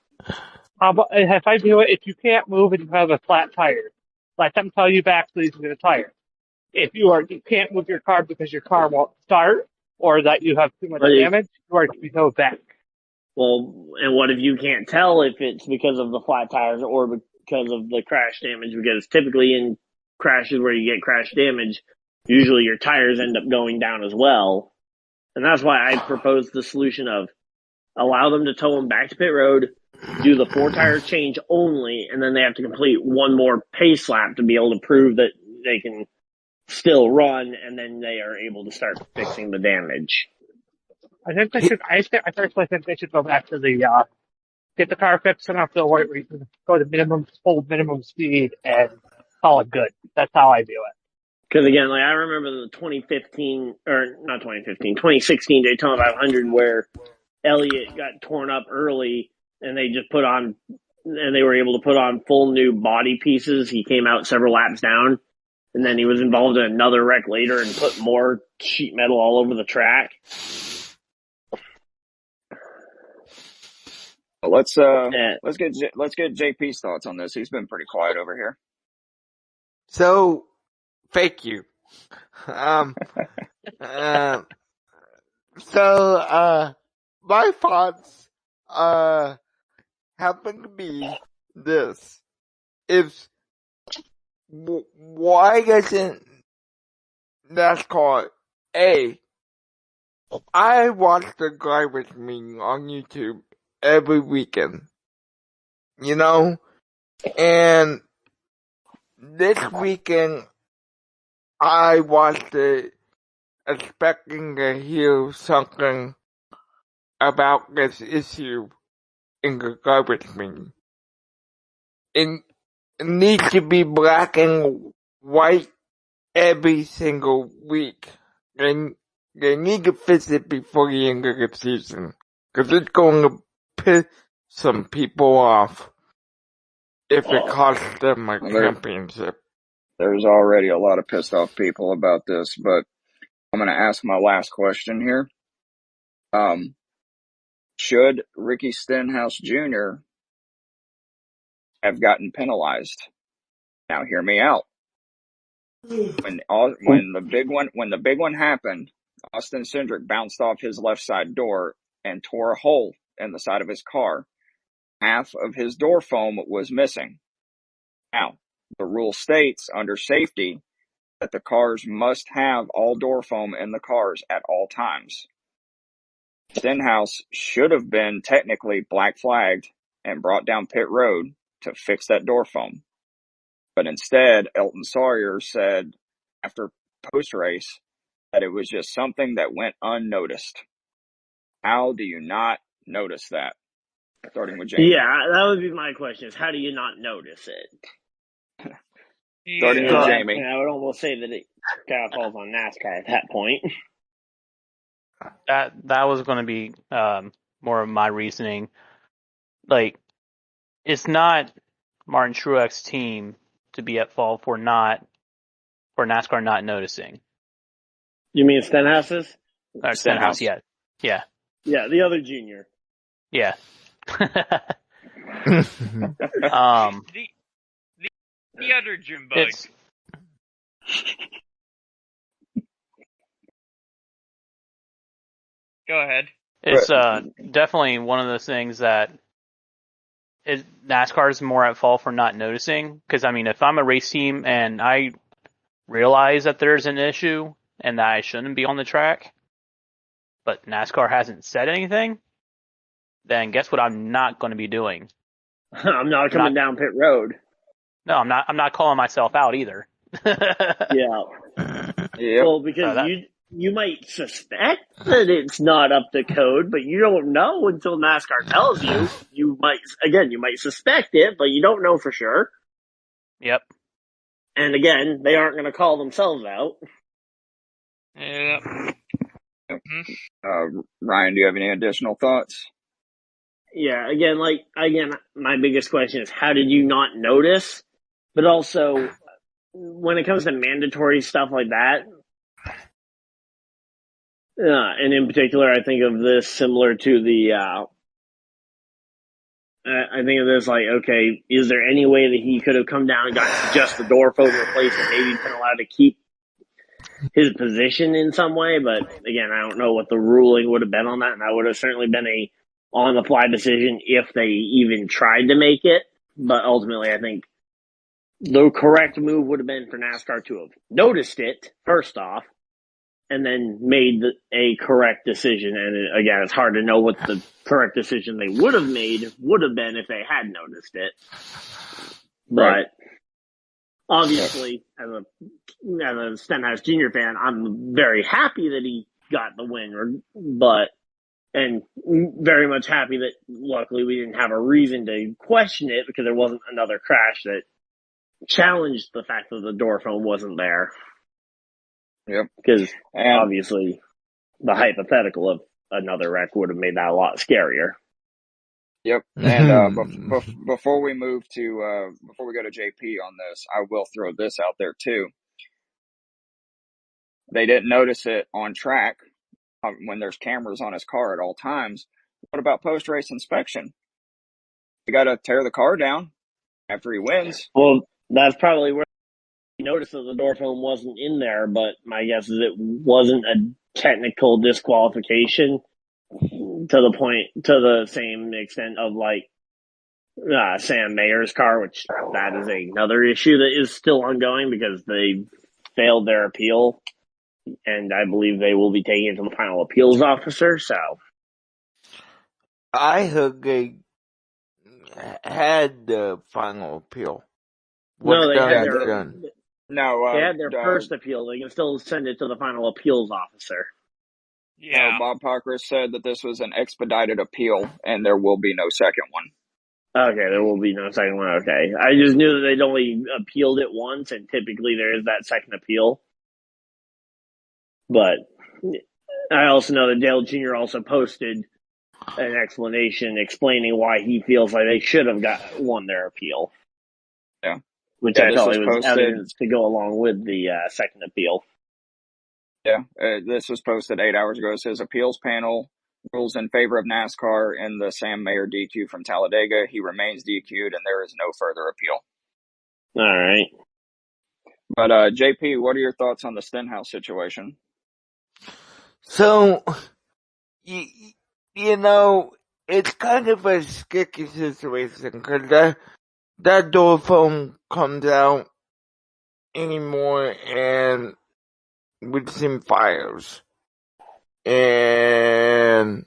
If I do it, if you can't move and you have a flat tire, let them tell you back, please get a tire. If you can't move your car because your car won't start or that you have too much damage, you are to be towed back. Well, and what if you can't tell if it's because of the flat tires or because of the crash damage? Because typically in crashes where you get crash damage, usually your tires end up going down as well. And that's why I proposed the solution of allow them to tow them back to pit road, do the 4-tire change only, and then they have to complete one more pace lap to be able to prove that they can still run, and then they are able to start fixing the damage. I think they should. I personally think they should go back to the get the car fixed enough to the point where you can go to full minimum speed and call it good. That's how I view it. Because again, like I remember the 2016 Daytona 500 where Elliott got torn up early, and they were able to put on full new body pieces. He came out several laps down, and then he was involved in another wreck later and put more sheet metal all over the track. Let's get JP's thoughts on this. He's been pretty quiet over here. So, thank you. My thoughts, happen to be this. Why doesn't NASCAR, I watch the drivers meeting on YouTube every weekend, and this weekend I watched it expecting to hear something about this issue in the garbage meeting. It needs to be black and white every single week. They need to fix it before the end of the season, because it's going to piss some people off if it costs them a championship. There's already a lot of pissed off people about this, but I'm going to ask my last question here. Should Ricky Stenhouse Jr. have gotten penalized? Now hear me out. When the big one happened, Austin Cindric bounced off his left side door and tore a hole in the side of his car. Half of his door foam was missing. Now, the rule states under safety that the cars must have all door foam in the cars at all times. Stenhouse should have been technically black flagged and brought down pit road to fix that door foam. But instead, Elton Sawyer said after post-race that it was just something that went unnoticed. How do you not notice that? Starting with Jamie. Yeah, that would be my question, is how do you not notice it? Starting with Jamie. I would almost say that it kind of falls on NASCAR at that point. That was going to be more of my reasoning. Like, it's not Martin Truex's team to be at fault for NASCAR not noticing. You mean Stenhouse's? Stenhouse, yeah. Yeah, the other junior. Yeah. The other Jim Bug. Go ahead. It's definitely one of those things that NASCAR is more at fault for not noticing. Because, I mean, if I'm a race team and I realize that there's an issue and that I shouldn't be on the track, but NASCAR hasn't said anything, then guess what I'm not going to be doing? I'm not coming down pit road. No, I'm not calling myself out either. Yeah. Yep. Well, because you might suspect that it's not up to code, but you don't know until NASCAR tells you. You might suspect it, but you don't know for sure. Yep. And again, they aren't going to call themselves out. Yeah. Ryan, do you have any additional thoughts? Yeah, again, my biggest question is how did you not notice? But also, when it comes to mandatory stuff like that, and in particular, I think of this similar to I think of this like, okay, is there any way that he could have come down and got just the door phone replaced and maybe been allowed to keep his position in some way? But again, I don't know what the ruling would have been on that, and that would have certainly been a on-the-fly decision if they even tried to make it. But ultimately, I think the correct move would have been for NASCAR to have noticed it, first off, and then made a correct decision. And again, it's hard to know what the correct decision they would have made would have been if they had noticed it. Right. But obviously, as a Stenhouse Jr. fan, I'm very happy that he got the win, and very much happy that luckily we didn't have a reason to question it because there wasn't another crash that challenged the fact that the door phone wasn't there. Yep. Because And obviously the hypothetical of another wreck would have made that a lot scarier. yep. And before we move to before we go to JP on this, I will throw this out there too. They didn't notice it on track when there's cameras on his car at all times. What about post-race inspection? You got to tear the car down after he wins. Well, that's probably where you noticed that the door phone wasn't in there, but my guess is it wasn't a technical disqualification to the same extent of like Sam Mayer's car, which that is another issue that is still ongoing because they failed their appeal, and I believe they will be taking it to the final appeals officer. So I heard they had the final appeal. no, they had their first appeal. They can still send it to the final appeals officer. Yeah. Bob Parker said that this was an expedited appeal and there will be no second one. Okay, there will be no second one. Okay. I just knew that they'd only appealed it once, and typically there is that second appeal. But I also know that Dale Jr. also posted an explanation explaining why he feels like they should have won their appeal. Yeah. Which I thought was evidence to go along with the second appeal. Yeah, this was posted 8 hours ago. It says appeals panel rules in favor of NASCAR in the Sam Mayer DQ from Talladega. He remains DQ'd and there is no further appeal. All right. But JP, what are your thoughts on the Stenhouse situation? So, you know, it's kind of a sticky situation because that door phone comes out anymore and we've seen fires. And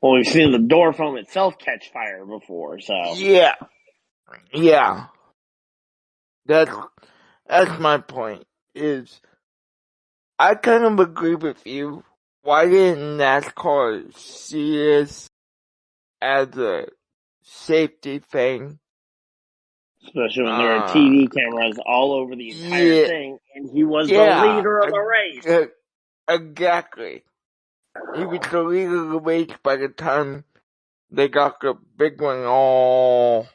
well, we've seen the door phone itself catch fire before, so yeah. That's my point. Is I kind of agree with you. Why didn't NASCAR see this as a safety thing? Especially when there are TV cameras all over the entire thing, and he was the leader of the race. Exactly. He was the leader of the race by the time they got the big one all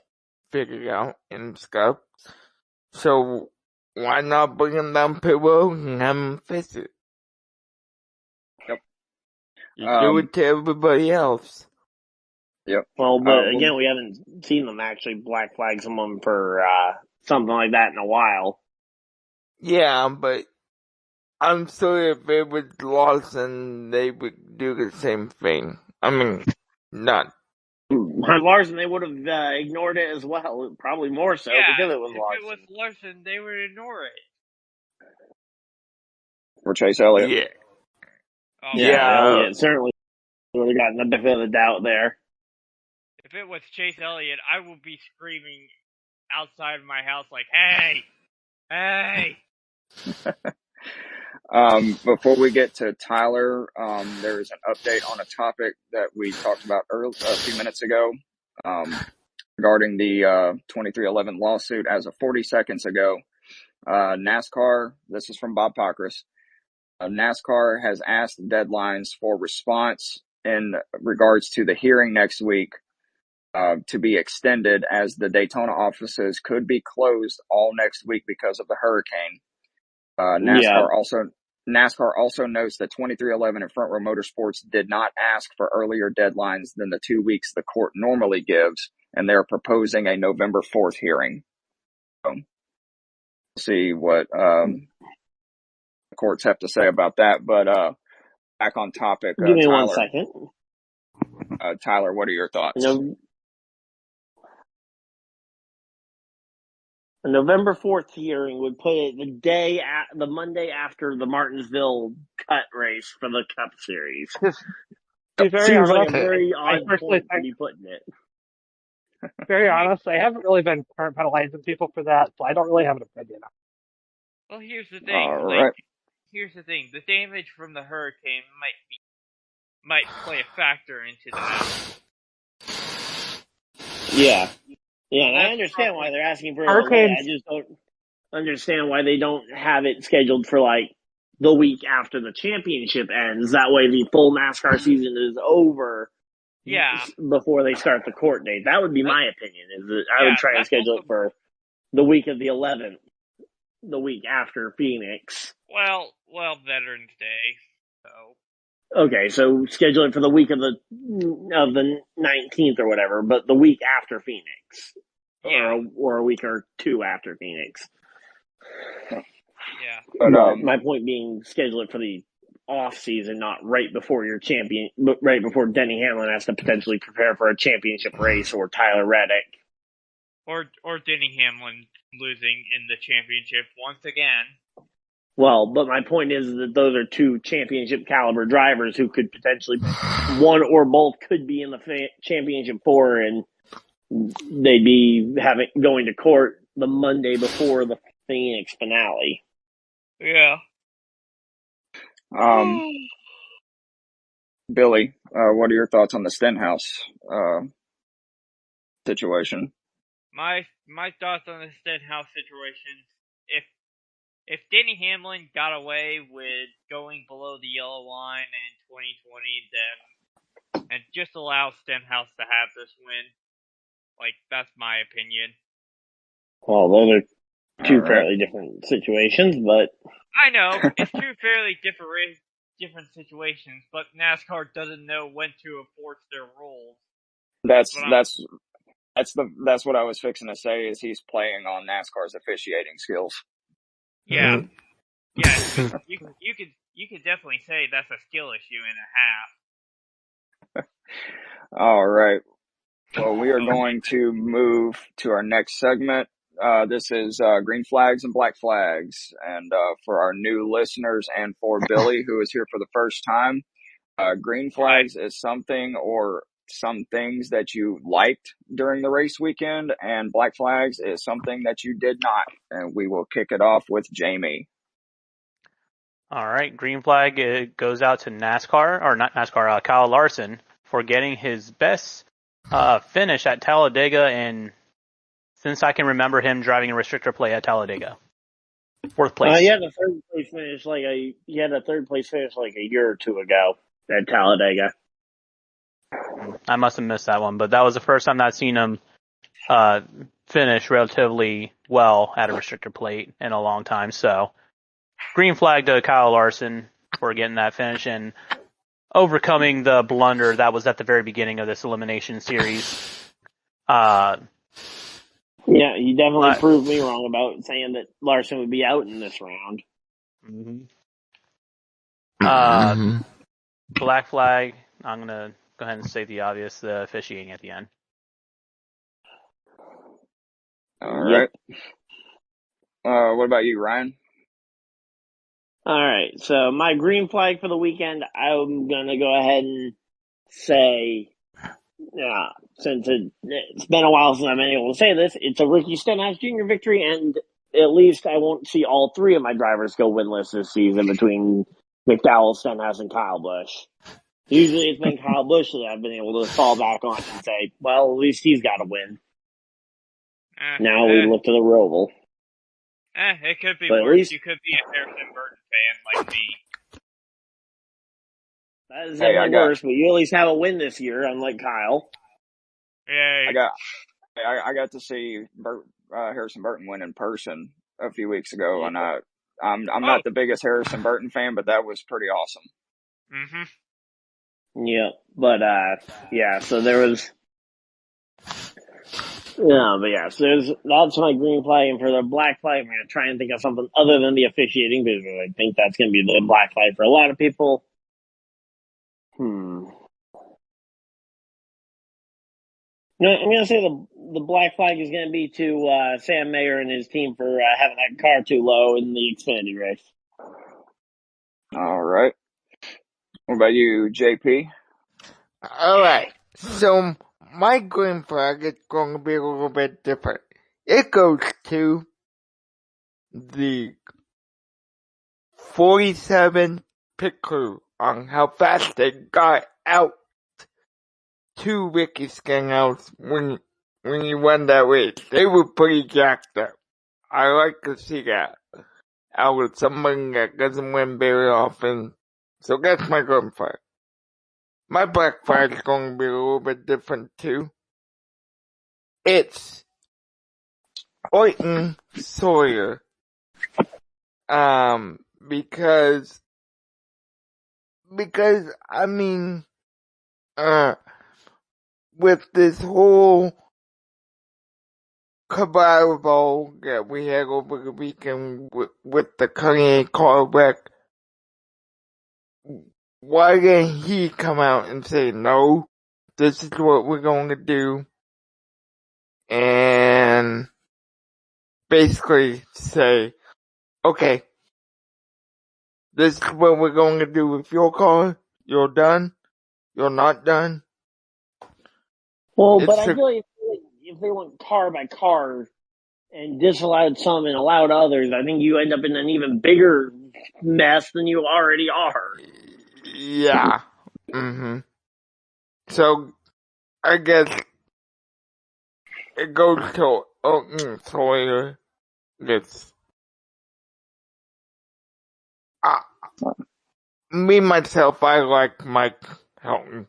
figured out and stuff. So why not bring him down pit road and have him fix it? Yep. You do it to everybody else. Yep. Well, but again, we haven't seen them actually black flag someone for something like that in a while. Yeah, but I'm sure if it was Larson, they would do the same thing. I mean, not. Larson, they would have ignored it as well, probably more so because it was Larson. If it was Larson, they would ignore it. For Chase Elliott? Yeah. Elliott certainly would have gotten the benefit of the doubt there. If it was Chase Elliott, I would be screaming outside of my house like, "Hey! Hey!" Before we get to Tyler, there's an update on a topic that we talked about a few minutes ago. regarding the 2311 lawsuit as of 40 seconds ago. NASCAR, this is from Bob Pockrass, NASCAR has asked deadlines for response in regards to the hearing next week to be extended, as the Daytona offices could be closed all next week because of the hurricane. NASCAR also notes that 2311 and Front Row Motorsports did not ask for earlier deadlines than the 2 weeks the court normally gives, and they're proposing a November 4th hearing. So, we'll see what the courts have to say about that. But back on topic, Give me Tyler, 1 second. Tyler, what are your thoughts? A November 4th hearing would put it the Monday after the Martinsville Cut race for the Cup Series. To be very Seems like honest, a very I odd personally point to be putting it. very honest, I haven't really been penalizing people for that, so I don't really have an opinion. Well, here's the thing. All right. Here's the thing. The damage from the hurricane might play a factor into that. Yeah. Yeah, and I understand why they're asking for a delay. I just don't understand why they don't have it scheduled for, like, the week after the championship ends. That way the full NASCAR season is over before they start the court date. That would be my opinion. Is that I would try and schedule it for the week of the 11th, the week after Phoenix. Well, Veterans Day, so... Okay, so schedule it for the week of the 19th or whatever, but the week after Phoenix, or a week or two after Phoenix. Yeah. But my point being, schedule it for the off season, not right before your champion, but right before Denny Hamlin has to potentially prepare for a championship race, or Tyler Reddick, or Denny Hamlin losing in the championship once again. Well, but my point is that those are two championship caliber drivers who could potentially, one or both could be in the championship four, and they'd be going to court the Monday before the Phoenix finale. Yeah. Billy, what are your thoughts on the Stenhouse situation? My thoughts on the Stenhouse situation: if Denny Hamlin got away with going below the yellow line in 2020, and just allow Stenhouse to have this win, like, that's my opinion. Well, those are two fairly different situations, but I know it's two fairly different situations, but NASCAR doesn't know when to enforce their rules. That's what I was fixing to say. Is he's playing on NASCAR's officiating skills? Yeah, yeah. You could definitely say that's a skill issue and a half. All right. Well, we are going to move to our next segment. This is green flags and black flags. And for our new listeners and for Billy, who is here for the first time, green flags is something or some things that you liked during the race weekend, and black flags is something that you did not. And we will kick it off with Jamie. All right, green flag, it goes out to NASCAR, or not NASCAR, Kyle Larson, for getting his best finish at Talladega, and since I can remember him driving a restrictor plate at Talladega. 4th place. He had a third place finish like a year or two ago at Talladega. I must have missed that one, but that was the first time that I've seen him finish relatively well at a restrictor plate in a long time. So, green flag to Kyle Larson for getting that finish and overcoming the blunder that was at the very beginning of this elimination series. Yeah, he definitely proved me wrong about saying that Larson would be out in this round. Black flag, I'm going to go ahead and state the obvious, the officiating at the end. All right. What about you, Ryan? All right, so my green flag for the weekend, I'm going to go ahead and say, since it's been a while since I've been able to say this, it's a Ricky Stenhouse Jr. victory, and at least I won't see all three of my drivers go winless this season between McDowell, Stenhouse, and Kyle Busch. Usually it's been Kyle Busch that I've been able to fall back on and say, well, at least he's got to win. Now we look to the Roval. It could be But at worse. least You could be a Harrison Burton fan like me. that is Hey, definitely worse, but you at least have a win this year, unlike Kyle. Yay. I got to see Harrison Burton win in person a few weeks ago, and I'm not the biggest Harrison Burton fan, but that was pretty awesome. Mm-hmm. Yeah, but so there was. Yeah, but yeah, so that's my green flag, and for the black flag, I'm going to try and think of something other than the officiating, because I think that's going to be the black flag for a lot of people. No, I'm going to say the black flag is going to be to Sam Mayer and his team for having that car too low in the Xfinity race. All right. What about you, JP? All right. So my green flag is going to be a little bit different. It goes to the 47 pit crew on how fast they got out to Ricky Stenhouse when he won that race. They were pretty jacked up. I like to see that out of someone that doesn't win very often. So that's my green flag. My black flag is going to be a little bit different too. It's Orton Sawyer. Because I mean, with this whole cabal that we had over the weekend with the Kanye car wreck, why didn't he come out and say, no, this is what we're going to do, and basically say, okay, this is what we're going to do with your car, you're done, you're not done. Well, but I feel like if they went car by car and disallowed some and allowed others, I think you end up in an even bigger mess than you already are. Yeah. So, I guess it goes to Orton Sawyer. Me, myself, I like Mike Helton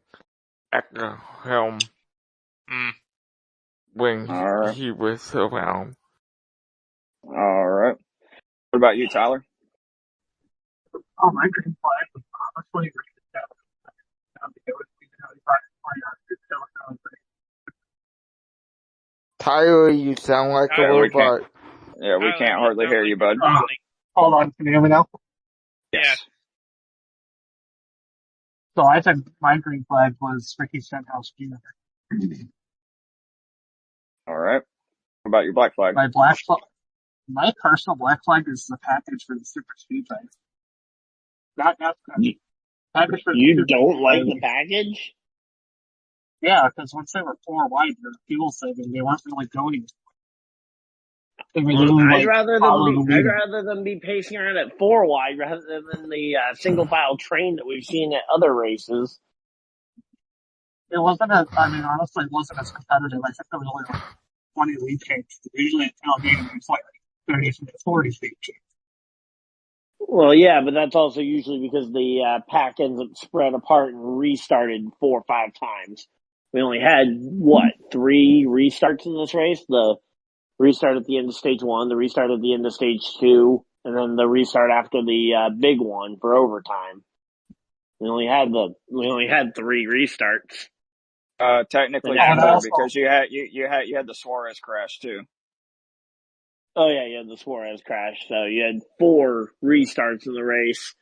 at the helm when he was around. All right. What about you, Tyler? Oh, my green flag was honestly Tyler, you sound like a robot. Yeah, we can't hardly hear you, bud. Hold on, can you hear me now? Yes. So I think my green flag was Ricky Stenhouse Jr. All right. What about your black flag? My personal black flag is the package for the super speedway. Not package for you don't like the package? Yeah, because once they were 4 wide, their fuel saving, they weren't really going. I'd rather them be pacing around at 4 wide rather than the single file train that we've seen at other races. It wasn't honestly, it wasn't as competitive. I think there was only like 20 lead changes. Usually at Talladega, it's like 30 to 40 lead changes. Well, yeah, but that's also usually because the pack ends up spread apart and restarted 4 or 5 times. We only had, 3 restarts in this race? The restart at the end of stage 1, the restart at the end of stage 2, and then the restart after the big one for overtime. We only had 3 restarts. Technically 4 because you had the Suarez crash too. Oh yeah, you had the Suarez crash, so you had 4 restarts in the race.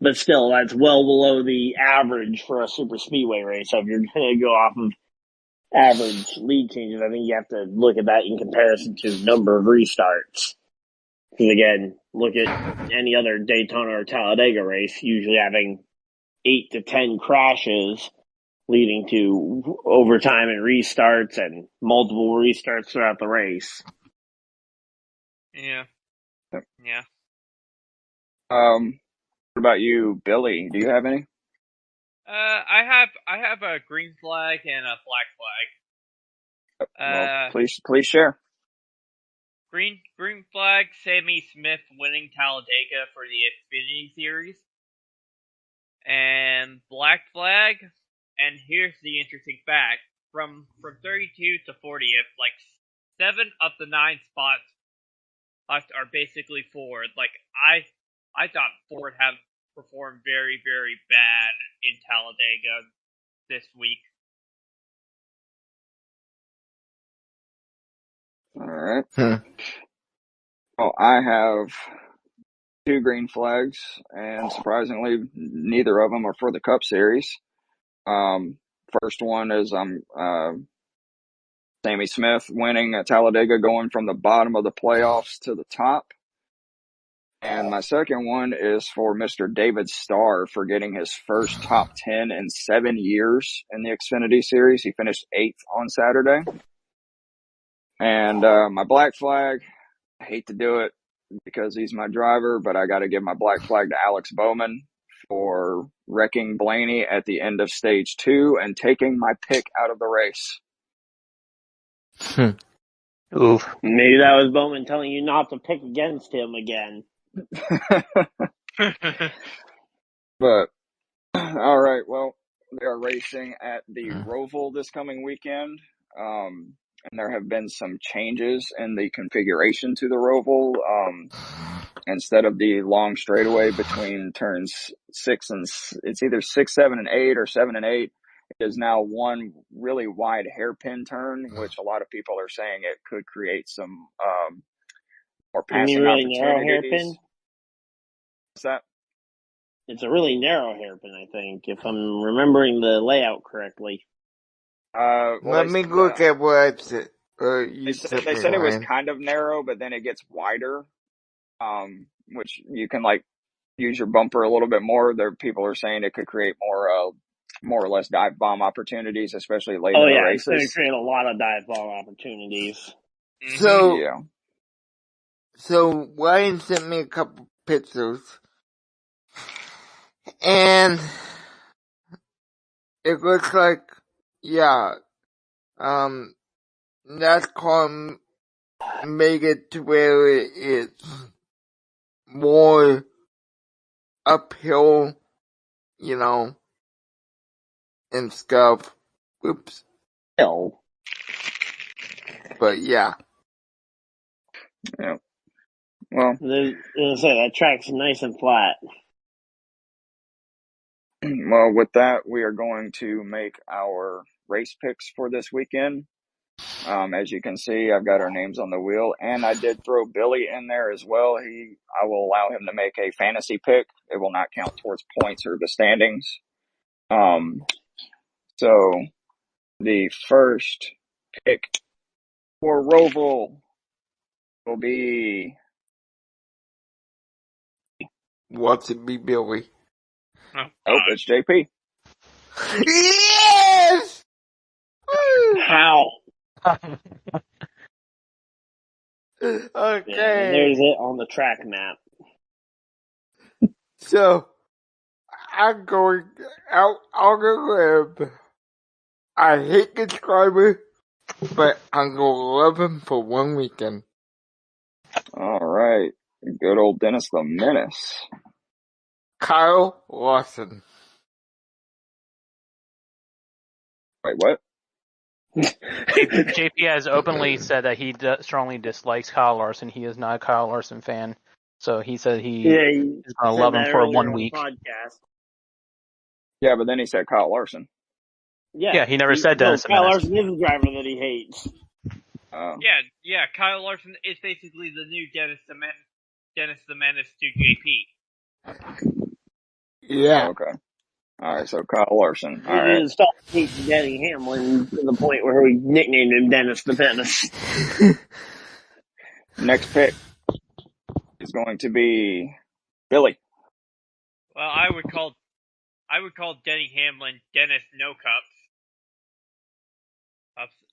But still, that's well below the average for a super speedway race. So if you're going to go off of average lead changes, I think you have to look at that in comparison to number of restarts. Because again, look at any other Daytona or Talladega race, usually having 8 to 10 crashes leading to overtime and restarts and multiple restarts throughout the race. Yeah. Yeah. What about you, Billy? Do you have any? I have a green flag and a black flag. Well, please share. Green flag, Sammy Smith winning Talladega for the Xfinity Series. And black flag, and here's the interesting fact, from 32 to 40th, like 7 of the 9 spots left are basically Ford. Like, I thought Ford had performed very, very bad in Talladega this week. Alright. Well, I have 2 green flags, and surprisingly, neither of them are for the Cup Series. First one is Sammy Smith winning at Talladega, going from the bottom of the playoffs to the top. And my second one is for Mr. David Starr for getting his first top 10 in 7 years in the Xfinity Series. He finished 8th on Saturday. And my black flag, I hate to do it because he's my driver, but I got to give my black flag to Alex Bowman for wrecking Blaney at the end of stage 2 and taking my pick out of the race. Oof. Maybe that was Bowman telling you not to pick against him again. But, all right, well, they are racing at the Roval this coming weekend. And there have been some changes in the configuration to the Roval. Instead of the long straightaway between turns 6 and it's either 6, 7, and 8 or 7 and 8. It is now one really wide hairpin turn, which a lot of people are saying it could create some more passing really narrow opportunities. hairpin? What's that? It's a really narrow hairpin, I think, if I'm remembering the layout correctly. Well, Let me look at what they said it was kind of narrow, but then it gets wider, which you can like use your bumper a little bit more. There, people are saying it could create more or less dive bomb opportunities, especially late in the races. It's going to create a lot of dive bomb opportunities. So, yeah. So Ryan sent me a couple pictures, and it looks like, NASCAR made it to where it's more uphill, and stuff. Oops. Hill. But yeah. Yeah. Well, that track's nice and flat. Well, with that, we are going to make our race picks for this weekend. As you can see, I've got our names on the wheel, and I did throw Billy in there as well. I will allow him to make a fantasy pick. It will not count towards points or the standings. So the first pick for Roval will be. What's it be, Billy? Oh, it's JP. Yes! How? Okay. Yeah, there's it on the track map. So, I'm going out on a limb. I hate this driver, but I'm going to love him for one weekend. All right. Good old Dennis the Menace. Kyle Larson. Wait, what? JP has openly said that he strongly dislikes Kyle Larson. He is not a Kyle Larson fan. So he said he is going to love him for 1 week. Podcast. Yeah, but then he said Kyle Larson. Yeah, he never said Dennis the Kyle Menace. Larson is the driver that he hates. Yeah, Kyle Larson is basically the new Dennis the Menace to JP. Yeah. Okay. All right, so Kyle Larson. All He right. didn't stop hating Denny Hamlin to the point where we nicknamed him Dennis the Menace. Next pick is going to be Billy. Well, I would call Denny Hamlin Dennis No Cups.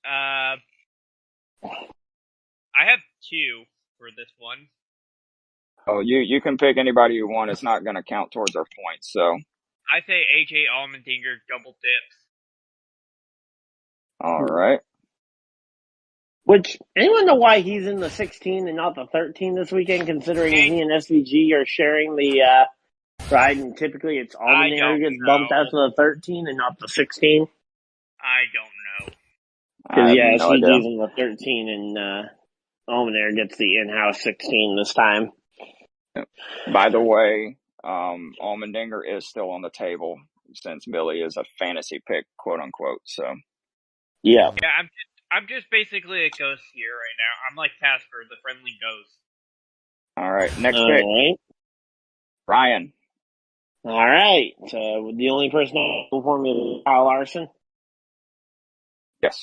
I have 2 for this one. Oh, you can pick anybody you want. It's not going to count towards our points. So. I say AJ Allmendinger double dips. All right. Which, anyone know why he's in the 16 and not the 13 this weekend, considering he and SVG are sharing the ride, and typically it's Allmendinger who gets bumped out to the 13 and not the 16? I don't know. Because, yeah, no SVG's idea. in the 13 and Allmendinger gets the in-house 16 this time. By the way, Allmendinger is still on the table since Billy is a fantasy pick, quote unquote. So Yeah. Yeah, I'm just basically a ghost here right now. I'm like Casper, the friendly ghost. all right, next All pick, right. Ryan. All right. So the only person for me is Kyle Larson. Yes.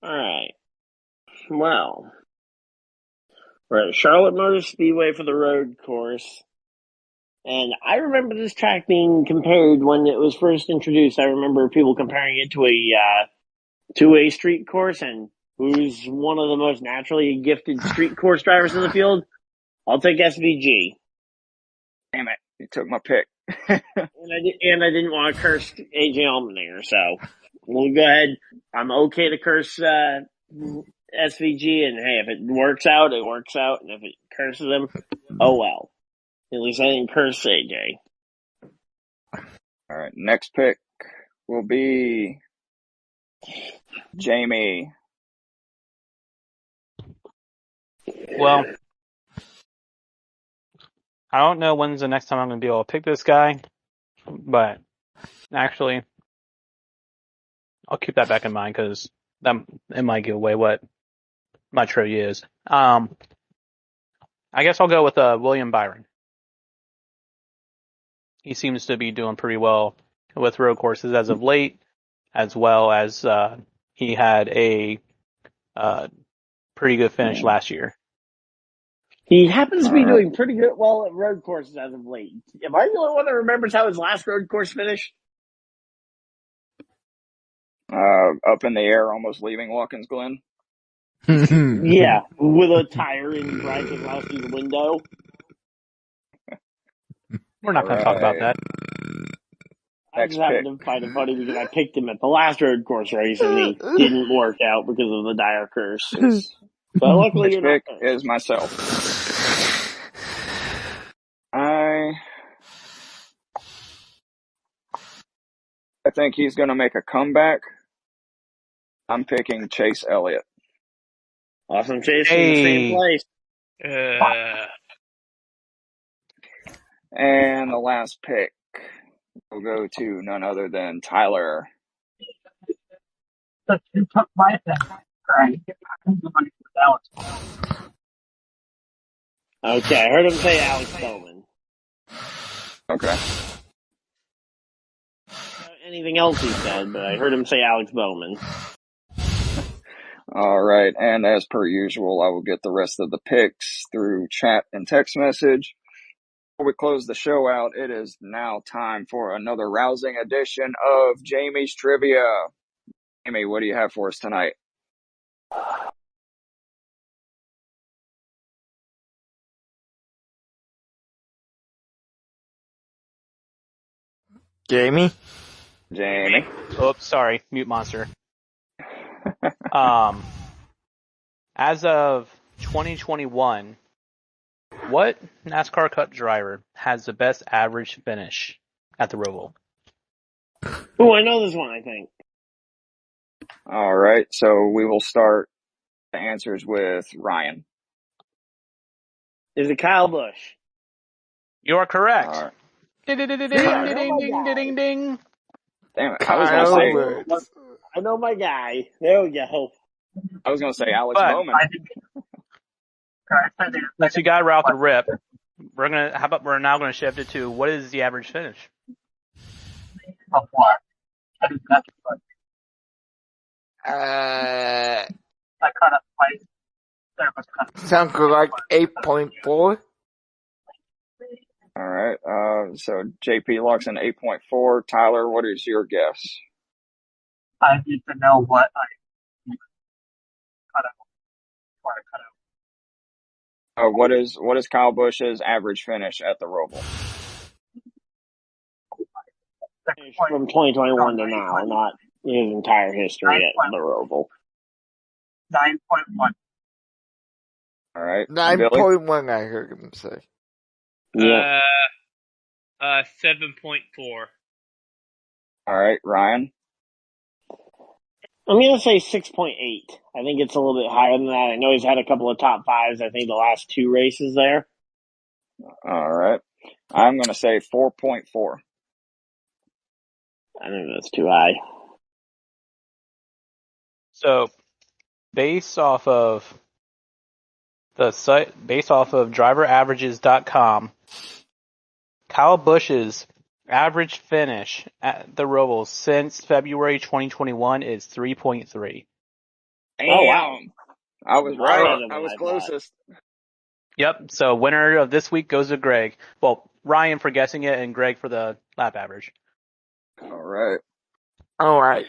All right. Well, we're at Charlotte Motor Speedway for the road course. And I remember this track being compared when it was first introduced. I remember people comparing it to a two-way street course, and who's one of the most naturally gifted street course drivers in the field? I'll take SVG. Damn it, you took my pick. And I didn't want to curse AJ Allmendinger, so we'll go ahead. I'm okay to curse SVG, and hey, if it works out, it works out, and if it curses him, oh well. At least I didn't curse AJ. All right, next pick will be Jamie. Well, I don't know when's the next time I'm going to be able to pick this guy, but actually, I'll keep that back in mind because it might give away what my trivia is. I guess I'll go with William Byron. He seems to be doing pretty well with road courses as of late, as well as he had a pretty good finish last year. He happens to be doing pretty good well at road courses as of late. Am I the only one that remembers how his last road course finished? Up in the air, almost leaving Watkins Glen. Yeah, with a tire in Brian Keselowski's window. We're not going to talk about that. I just happened to find it funny because I picked him at the last road course race and he didn't work out because of the dire curse. But luckily Next you're pick not. is myself. I think he's going to make a comeback. I'm picking Chase Elliott. Awesome Chase from the same place. And the last pick will go to none other than Tyler. You took my thing. Right. Okay, I heard him say Alex Bowman. Okay. Anything else he said, but I heard him say Alex Bowman. All right, and as per usual, I will get the rest of the picks through chat and text message. Before we close the show out, it is now time for another rousing edition of Jamie's Trivia. Jamie, what do you have for us tonight? Jamie? Oops, sorry, mute monster. As of 2021, what NASCAR Cup driver has the best average finish at the Roval? Oh, I know this one, I think. All right, so we will start the answers with Ryan. Is it Kyle Busch? You are correct. All right. Ding, ding, ding, ding, ding, ding, ding. Damn it, I was going to say I know my guy. There we go. I was going to say Alex Bowman. Since you got Ralph the Rip, we're now gonna shift it to what is the average finish? Sounds like 8.4. All right, so JP locks in 8.4. Tyler, what is your guess? I need to know what I cut out. What is Kyle Busch's average finish at the Roval? From 2021 to now, not his entire history at the Roval. 9.1. All right, Billy. 9.1, I heard him say. Yeah. 7.4. All right, Ryan. I'm going to say 6.8. I think it's a little bit higher than that. I know he's had a couple of top fives, I think, the last two races there. All right. I'm going to say 4.4. I think that's too high. So, based off of the site, based off of driveraverages.com, Kyle Busch's average finish at the Roval since February 2021 is 3.3. Damn. Oh, wow. I was Way right. better than I was I thought. closest. Yep. So winner of this week goes to Greg. Well, Ryan for guessing it and Greg for the lap average. All right. All right.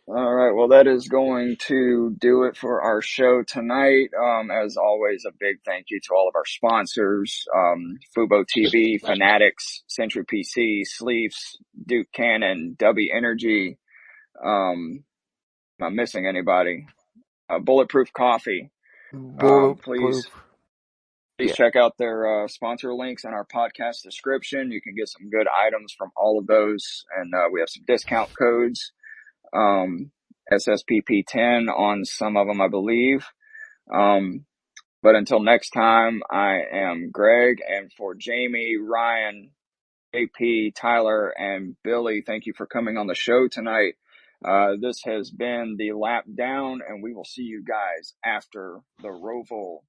All right. Well, that is going to do it for our show tonight. As always, a big thank you to all of our sponsors, Fubo TV, Fanatics, Century PC, Sleeves, Duke Cannon, W Energy. Am I missing anybody? Bulletproof Coffee. Please Yeah. check out their sponsor links in our podcast description. You can get some good items from all of those, and we have some discount codes. SSPP10 on some of them, I believe. But until next time, I am Greg, and for Jamie, Ryan, AP, Tyler, and Billy, thank you for coming on the show tonight. This has been the Lap Down, and we will see you guys after the Roval.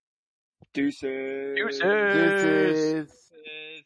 Deuces. Deuces. This is